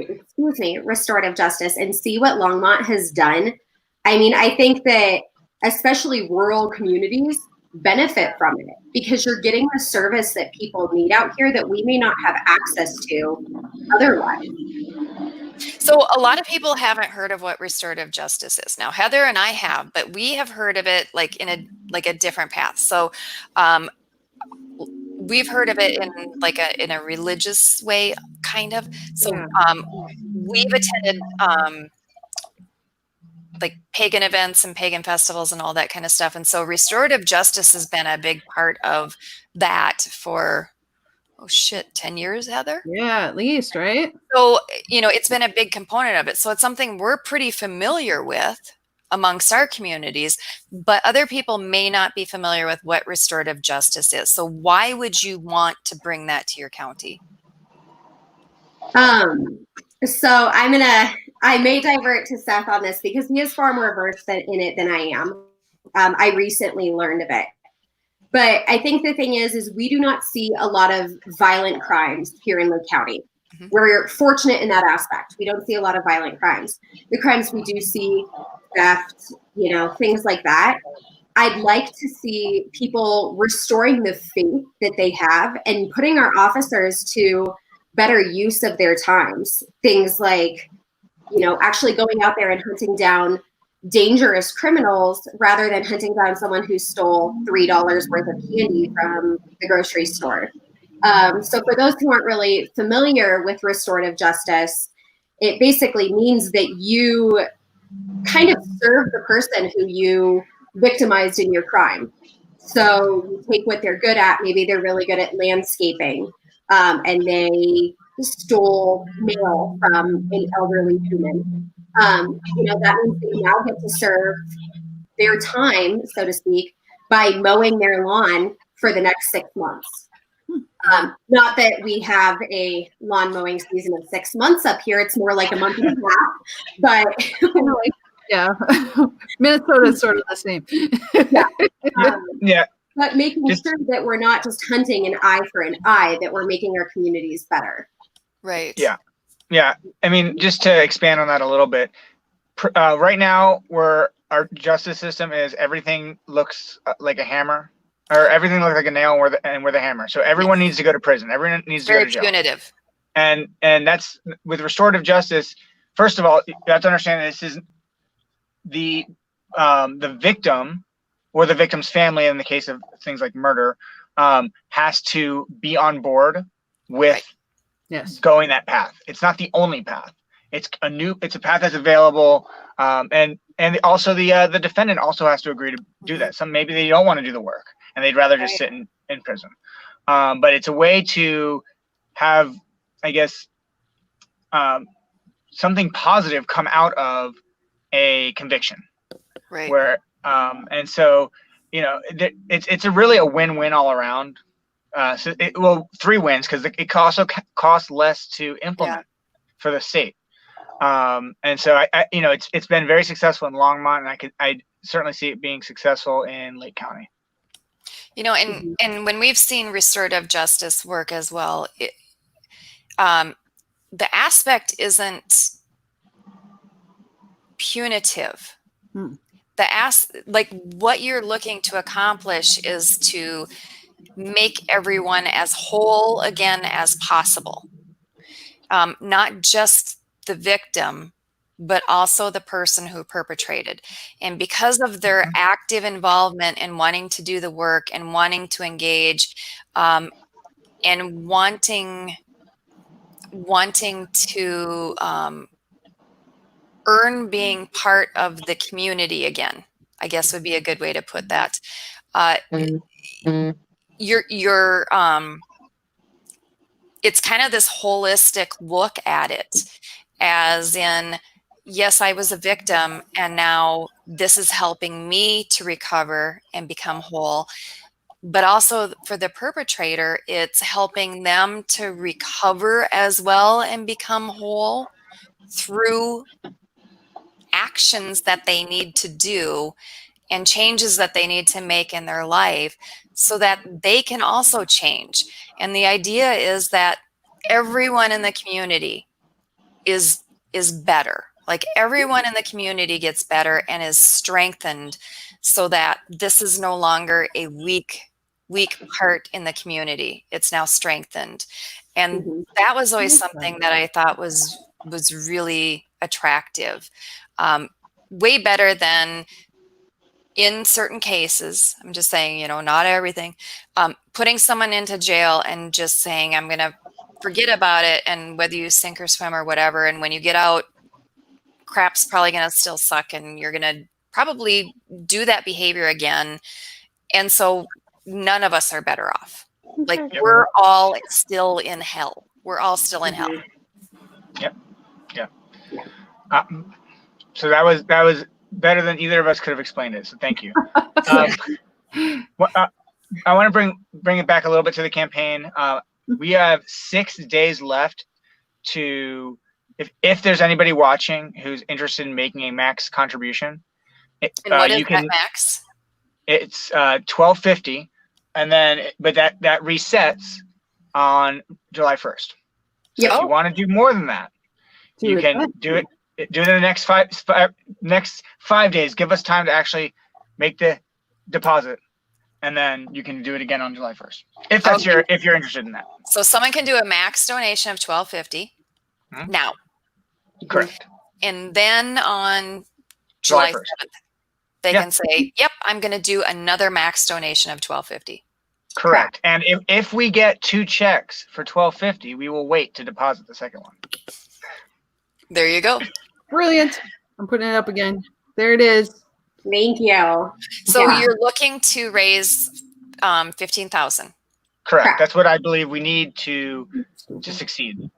see what Longmont has done, I mean, I think that especially rural communities benefit from it because you're getting the service that people need out here that we may not have access to otherwise. So a lot of people haven't heard of what restorative justice is. Now, Heather and I have, but we have heard of it like in a different path. So we've heard of it in a religious way, kind of. So we've attended like pagan events and pagan festivals and all that kind of stuff. And so restorative justice has been a big part of that for 10 years, Heather? Yeah, at least, right? So, it's been a big component of it. So it's something we're pretty familiar with amongst our communities, but other people may not be familiar with what restorative justice is. So why would you want to bring that to your county? So I may divert to Seth on this because he is far more versed in it than I am. I recently learned of it. But I think the thing is we do not see a lot of violent crimes here in Lake County. Mm-hmm. We're fortunate in that aspect. We don't see a lot of violent crimes. The crimes we do see, theft, things like that. I'd like to see people restoring the faith that they have and putting our officers to better use of their times. Things like, actually going out there and hunting down dangerous criminals rather than hunting down someone who stole $3 worth of candy from the grocery store. So for those who aren't really familiar with restorative justice, it basically means that you kind of serve the person who you victimized in your crime. So you take what they're good at. Maybe they're really good at landscaping, and they stole mail from an elderly human. That means they now get to serve their time, so to speak, by mowing their lawn for the next 6 months. Not that we have a lawn mowing season of 6 months up here. It's more like a month and a half, but yeah, Minnesota's sort of the same. Yeah. But making sure that we're not just hunting an eye for an eye, that we're making our communities better. Right. Yeah. Yeah. I mean, just to expand on that a little bit, right now our justice system is everything looks like a hammer, or everything looks like a nail and we're the hammer. So everyone needs to go to prison. Everyone needs to go to jail. Very punitive. And that's with restorative justice. First of all, you have to understand this is the victim or the victim's family, in the case of things like murder, has to be on board with going that path. It's not the only path. It's a path that's available, and also the defendant also has to agree to do that. Maybe they don't want to do the work and they'd rather just sit in prison. But it's a way to have, I guess, something positive come out of a conviction. Right. Where and so it's really a win-win all around. So three wins, because it also costs less to implement for the state. And so it's been very successful in Longmont, and I certainly see it being successful in Lake County. And when we've seen restorative justice work as well, the aspect isn't punitive. Like what you're looking to accomplish is to make everyone as whole again as possible. Not just the victim, but also the person who perpetrated. And because of their active involvement in wanting to do the work and wanting to engage, and wanting to earn being part of the community again, I guess would be a good way to put that. You're it's kind of this holistic look at it, as in, yes, I was a victim, and now this is helping me to recover and become whole. But also for the perpetrator, it's helping them to recover as well and become whole through actions that they need to do and changes that they need to make in their life so that they can also change. And the idea is that everyone in the community is better. Like, everyone in the community gets better and is strengthened, so that this is no longer a weak part in the community. It's now strengthened. And that was always something that I thought was really attractive. Way better than, in certain cases, I'm just saying, not everything, putting someone into jail and just saying, I'm going to forget about it, and whether you sink or swim or whatever, and when you get out, crap's probably going to still suck, and you're going to probably do that behavior again. And so none of us are better off. Like, we're all still in hell. We're all still in hell. Yep. So that was better than either of us could have explained it. So thank you. I want to bring it back a little bit to the campaign. We have 6 days left to, if there's anybody watching who's interested in making a max contribution. And what is that max? It's $12.50, and then but that resets on July 1st. So if you want to do more than that, you can do it. Do it in the next 5 days. Give us time to actually make the deposit, and then you can do it again on July 1st. If that's if you're interested in that. So someone can do a max donation of $12.50 now. Correct. And then on July 7th, they can say, "Yep, I'm going to do another max donation of $12.50." Correct. And if we get 2 checks for $12.50, we will wait to deposit the second one. There you go. Brilliant. I'm putting it up again. There it is. Thank you. So you're looking to raise $15,000. Correct. That's what I believe we need to succeed.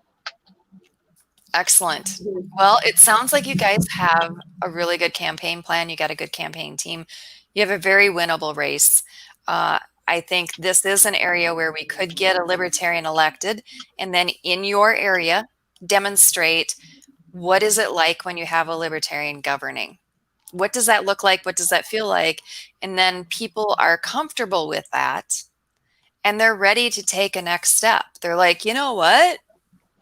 Excellent. Well, it sounds like you guys have a really good campaign plan. You got a good campaign team. You have a very winnable race. I think this is an area where we could get a libertarian elected, and then in your area demonstrate what is it like when you have a libertarian governing. What does that look like? What does that feel like? And then people are comfortable with that, and they're ready to take a next step. They're like, you know what?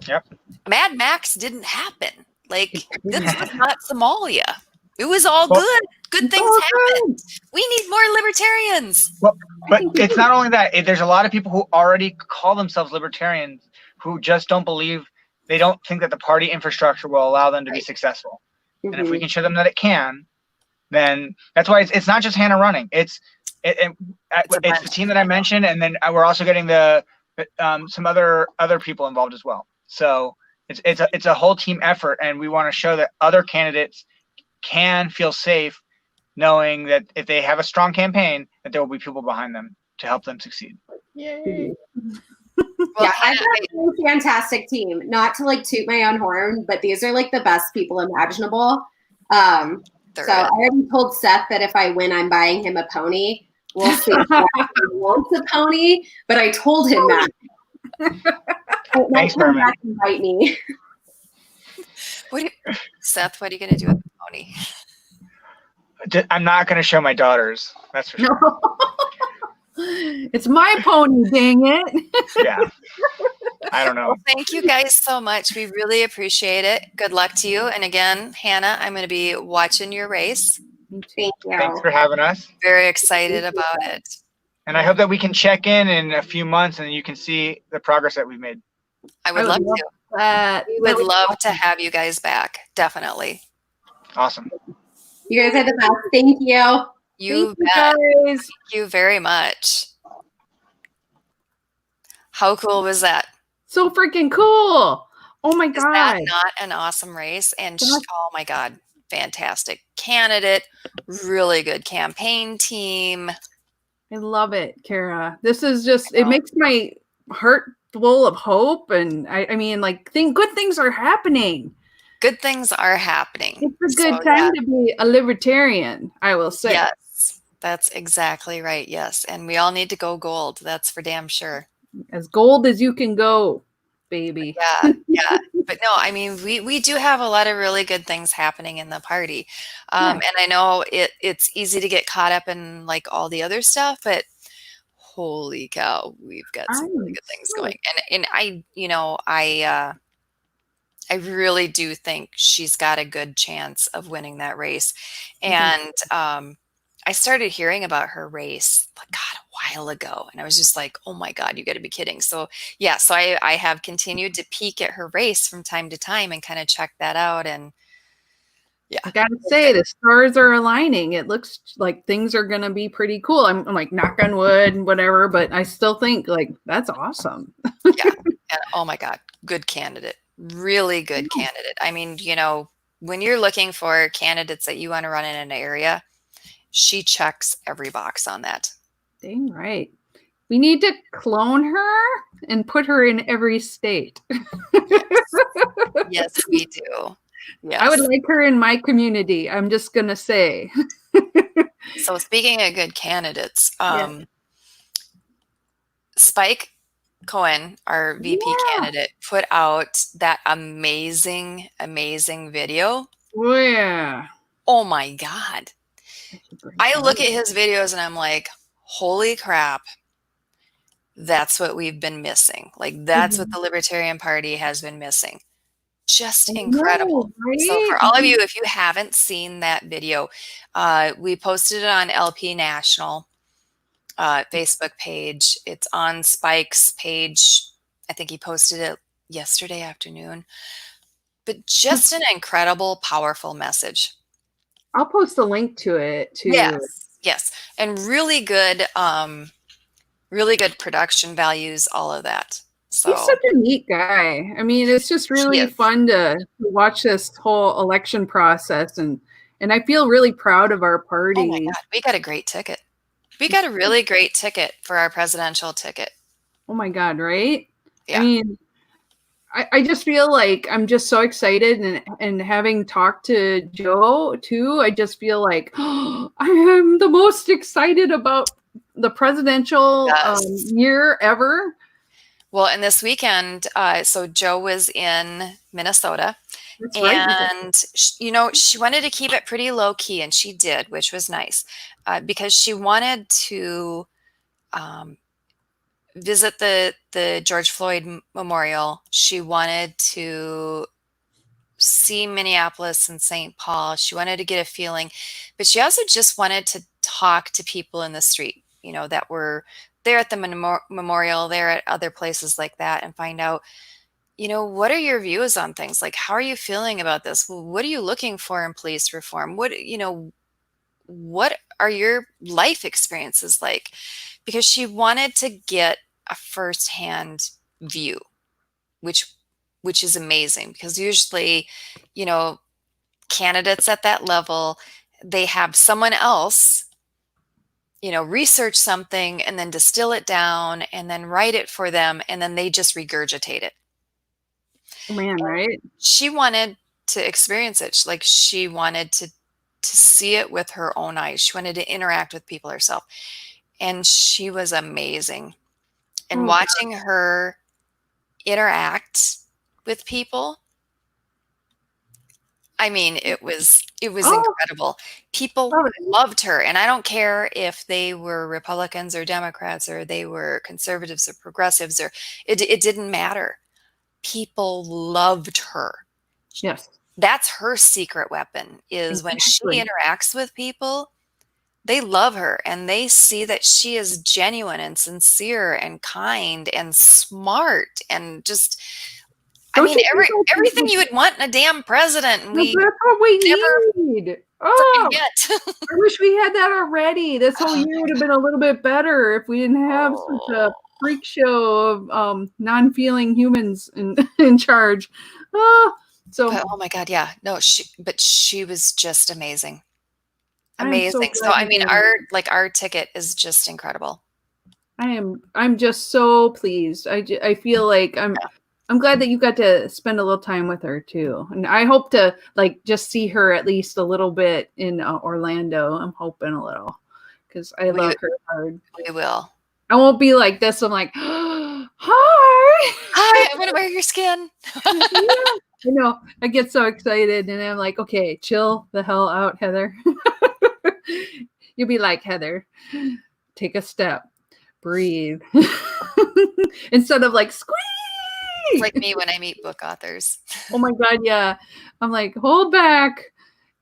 Yep. Mad Max didn't happen. Like, this was not Somalia. It was all good. Good things happened. We need more libertarians. Well, but it's not only that. There's a lot of people who already call themselves libertarians who just don't believe, they don't think that the party infrastructure will allow them to be successful. And if we can show them that it can, then that's why it's not just Hanna running. It's the team that I mentioned, and then we're also getting some other people involved as well. So it's a whole team effort, and we want to show that other candidates can feel safe knowing that if they have a strong campaign, that there will be people behind them to help them succeed. Yay. Well, I've got a fantastic team. Not to toot my own horn, but these are the best people imaginable. So I already told Seth that if I win, I'm buying him a pony. We'll see if he wants a pony, but I told him that. Thanks, Merman. Invite me. Seth, what are you going to do with the pony? I'm not going to show my daughters. That's for sure. No. It's my pony, dang it. Yeah. I don't know. Well, thank you guys so much. We really appreciate it. Good luck to you. And again, Hanna, I'm going to be watching your race. Thank you. Thanks for having us. Very excited about it. And I hope that we can check in a few months and you can see the progress that we've made. I would love to. that. We would love to have you guys back. Definitely. Awesome. You guys are the best. Thank you. You Thank you bet. guys. Thank you very much. How cool was that? So freaking cool. Oh my Is that God. not an awesome race? And That's- oh my God, fantastic candidate, really good campaign team. I love it, Kara. This is just, it makes my heart full of hope. And I mean, like, good things are happening. Good things are happening. It's a good time to be a libertarian, I will say. Yes, that's exactly right. Yes. And we all need to go gold. That's for damn sure. As gold as you can go, baby. Yeah, yeah. But no, I mean, we do have a lot of really good things happening in the party. And I know it's easy to get caught up in like all the other stuff, but holy cow, we've got some really good things going. And I really do think she's got a good chance of winning that race. And I started hearing about her race, God, a while ago. And I was just like, oh my God, you got to be kidding. So yeah, so I have continued to peek at her race from time to time and kind of check that out. And yeah, I gotta say, the stars are aligning. It looks like things are gonna be pretty cool. I'm like, knock on wood and whatever, but I still think like that's awesome. Yeah. And oh my God, good candidate. Really good candidate. I mean, when you're looking for candidates that you want to run in an area, she checks every box on that. Dang right. We need to clone her and put her in every state. Yes, we do. Yes. I would like her in my community. I'm just gonna say. So speaking of good candidates, Spike Cohen, our VP candidate, put out that amazing video. Oh yeah. Oh my God. I look at his videos and I'm like, holy crap. That's what we've been missing. Like that's what the Libertarian Party has been missing. Just incredible. Right? So for all of you, if you haven't seen that video, we posted it on LP National Facebook page. It's on Spike's page. I think he posted it yesterday afternoon. But just an incredible, powerful message. I'll post a link to it too. Yes. And really good production values, all of that. So he's such a neat guy. I mean, it's just really fun to watch this whole election process, and I feel really proud of our party. Oh my God, we got a great ticket. We got a really great ticket for our presidential ticket. Oh my God, right? Yeah. I mean, I just feel like I'm just so excited, and having talked to Joe too, I just feel like I am the most excited about the presidential year ever. Well, and this weekend, so Joe was in Minnesota. That's and she wanted to keep it pretty low key, and she did, which was nice, because she wanted to visit the George Floyd Memorial. She wanted to see Minneapolis and St. Paul. She wanted to get a feeling, but she also just wanted to talk to people in the street, that were there at the memorial, there at other places like that, and find out, what are your views on things? Like, how are you feeling about this? What are you looking for in police reform? What are your life experiences like? Because she wanted to get a firsthand view, which is amazing, because usually, candidates at that level, they have someone else research something and then distill it down and then write it for them, and then they just regurgitate it. Man, right? She wanted to experience it. She wanted to see it with her own eyes. She wanted to interact with people herself. And she was amazing. And watching her interact with people, I mean, it was incredible. People loved her. And I don't care if they were Republicans or Democrats, or they were conservatives or progressives, or it didn't matter. People loved her. Yes. That's her secret weapon, is when she interacts with people, they love her, and they see that she is genuine and sincere and kind and smart, and just I mean, everything you would want in a damn president, and we that's what we never need. Oh, get. I wish we had that already. This whole year would have been a little bit better if we didn't have such a freak show of non-feeling humans in charge. But, oh my God, yeah. No, she was just amazing. Amazing. So I mean, our ticket is just incredible. I'm just so pleased. I feel like I'm glad that you got to spend a little time with her too. And I hope to like just see her at least a little bit in Orlando. I'm hoping a little because I love her hard. We will. I won't be like this. I'm like, hi. Hi, I want to wear your skin. I know. I get so excited and I'm like, okay, chill the hell out, Heather. You'll be like, Heather, take a step, breathe. Instead of like, squeeze. It's like me when I meet book authors. Oh my God, yeah. I'm like, hold back.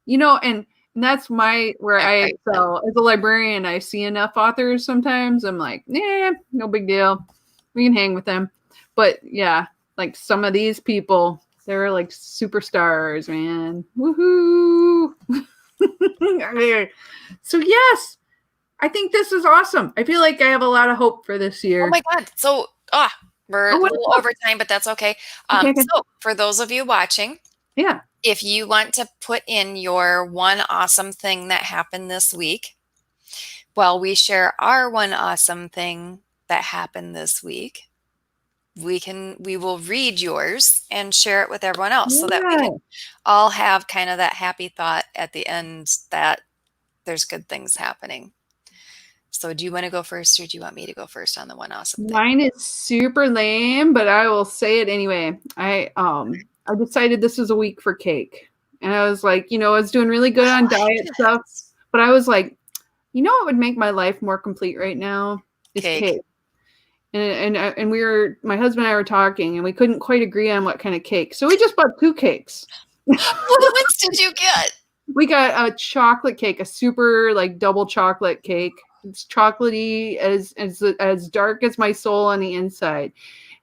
And that's where I excel. As a librarian, I see enough authors sometimes. I'm like, no big deal. We can hang with them. But yeah, like some of these people, they're like superstars, man. Woohoo. So yes, I think this is awesome. I feel like I have a lot of hope for this year. Oh my God. So, we're a little over time, but that's okay. So for those of you watching, if you want to put in your one awesome thing that happened this week, while we share our one awesome thing that happened this week, we will read yours and share it with everyone else so that we can all have kind of that happy thought at the end that there's good things happening. So do you want to go first or do you want me to go first on the one awesome thing? Mine is super lame, but I will say it anyway. I decided this was a week for cake. And I was like, I was doing really good on diet stuff, but I was like, what would make my life more complete right now is cake. And my husband and I were talking and we couldn't quite agree on what kind of cake. So we just bought 2 cakes. Which did you get? We got a chocolate cake, a super like double chocolate cake. It's chocolatey as dark as my soul on the inside.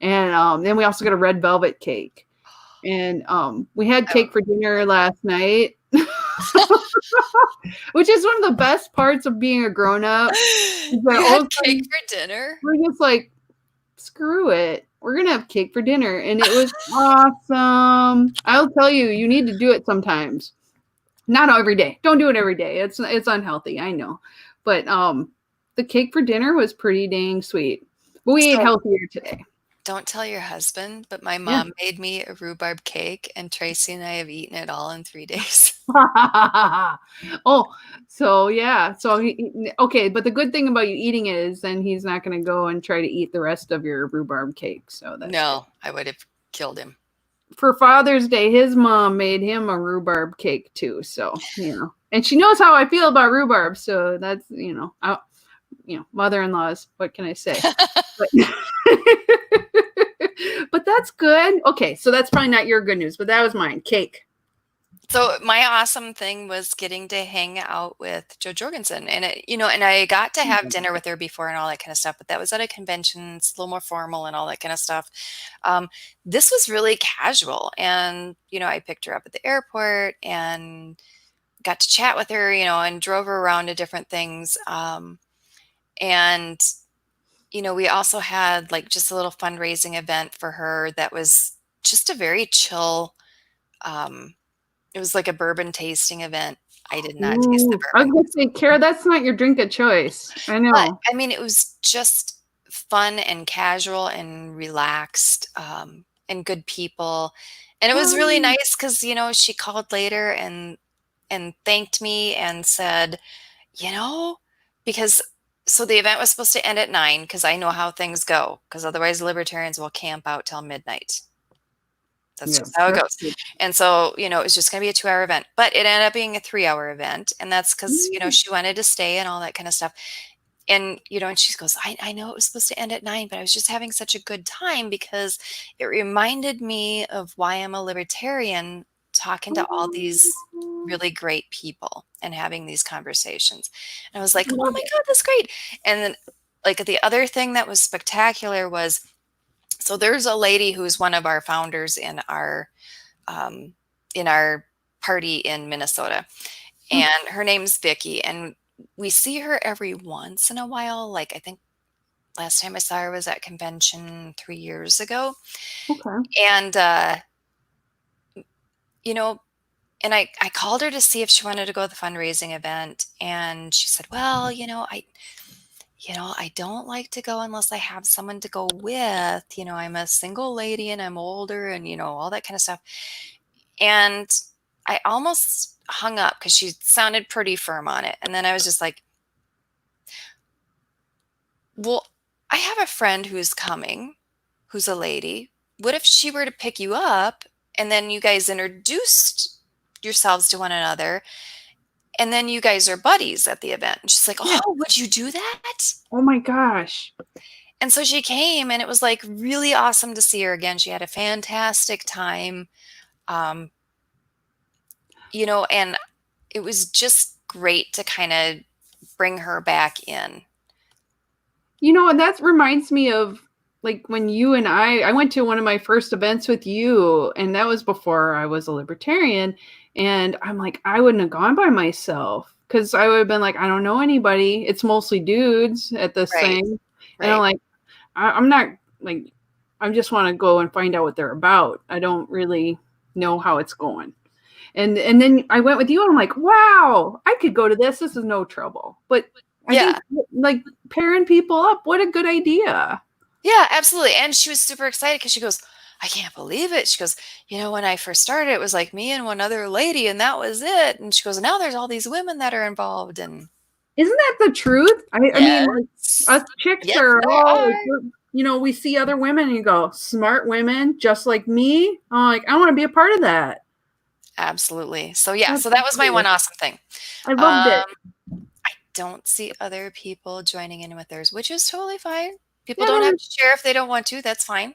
And then we also got a red velvet cake. And we had cake for dinner last night. Which is one of the best parts of being a grown-up. You had cake for dinner? We're just like, screw it. We're going to have cake for dinner. And it was awesome. I'll tell you, you need to do it sometimes. Not every day. Don't do it every day. It's unhealthy, I know. But the cake for dinner was pretty dang sweet. But we ate healthier today. Don't tell your husband, but my mom made me a rhubarb cake, and Tracy and I have eaten it all in 3 days. So yeah. So okay, but the good thing about you eating it is then he's not going to go and try to eat the rest of your rhubarb cake. So that's good. I would have killed him. For Father's Day, his mom made him a rhubarb cake too. So and she knows how I feel about rhubarb. So that's mother-in-laws. What can I say? But that's good. Okay, so that's probably not your good news, but that was mine. Cake. So my awesome thing was getting to hang out with Jo Jorgensen, and and I got to have dinner with her before and all that kind of stuff. But that was at a convention; it's a little more formal and all that kind of stuff. This was really casual, and I picked her up at the airport and got to chat with her, and drove her around to different things. And we also had like just a little fundraising event for her that was just a very chill. It was like a bourbon tasting event. I did not taste the bourbon. I was going to say, Kara, that's not your drink of choice. I know. But, I mean, it was just fun and casual and relaxed and good people. And it was really nice because, she called later and thanked me and said, because so the event was supposed to end at 9 because I know how things go because otherwise libertarians will camp out till midnight. That's just how it goes. And so, it was just going to be a 2-hour event, but it ended up being a 3-hour event. And that's because, she wanted to stay and all that kind of stuff. And, and she goes, I know it was supposed to end at 9, but I was just having such a good time because it reminded me of why I'm a libertarian, talking to all these really great people and having these conversations. And I was like, oh my God, that's great. And then like the other thing that was spectacular was, So there's a lady who's one of our founders in our party in Minnesota, and her name's Vicky, and we see her every once in a while. Like, I think last time I saw her was at convention 3 years ago. Okay. And, you know, and I called her to see if she wanted to go to the fundraising event. And she said, well, I don't like to go unless I have someone to go with. I'm a single lady and I'm older and, all that kind of stuff. And I almost hung up because she sounded pretty firm on it. And then I was just like, well, I have a friend who's coming, who's a lady. What if she were to pick you up and then you guys introduced yourselves to one another and then you guys are buddies at the event? And she's like, oh, would you do that? Oh my gosh. And so she came, and it was like really awesome to see her again. She had a fantastic time. And it was just great to kind of bring her back in. And that reminds me of like when you and I went to one of my first events with you, and that was before I was a libertarian. And I'm like, I wouldn't have gone by myself because I would have been like, I don't know anybody. It's mostly dudes at this thing. And I'm like, I'm not like, I just want to go and find out what they're about. I don't really know how it's going. And then I went with you and I'm like, wow, I could go to this. This is no trouble. But I think like pairing people up, what a good idea. Yeah, absolutely. And she was super excited because she goes, I can't believe it. She goes, when I first started, it was like me and one other lady and that was it. And she goes, now there's all these women that are involved. And isn't that the truth? I mean, like, us chicks are all, we see other women and you go, smart women just like me. I'm like, I want to be a part of that. Absolutely. So so that was my one awesome thing. I loved it. I don't see other people joining in with theirs, which is totally fine. People don't have to share if they don't want to. That's fine.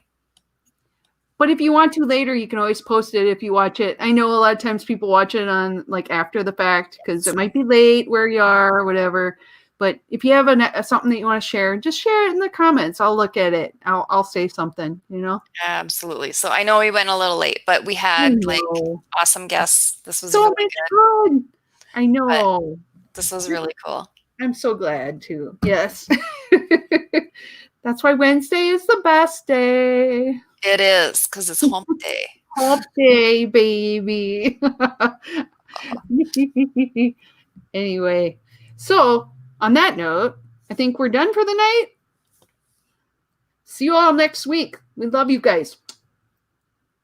But if you want to later, you can always post it if you watch it. I know a lot of times people watch it on like after the fact because it might be late where you are or whatever. But if you have something that you want to share, just share it in the comments. I'll look at it. I'll say something, Absolutely. So I know we went a little late, but we had like awesome guests. This was so really good. Fun. I know. But this was really cool. I'm so glad too. Yes. That's why Wednesday is the best day. It is because it's hump day. Hump day, baby. Anyway, so on that note, I think we're done for the night. See you all next week. We love you guys.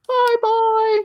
Bye-bye.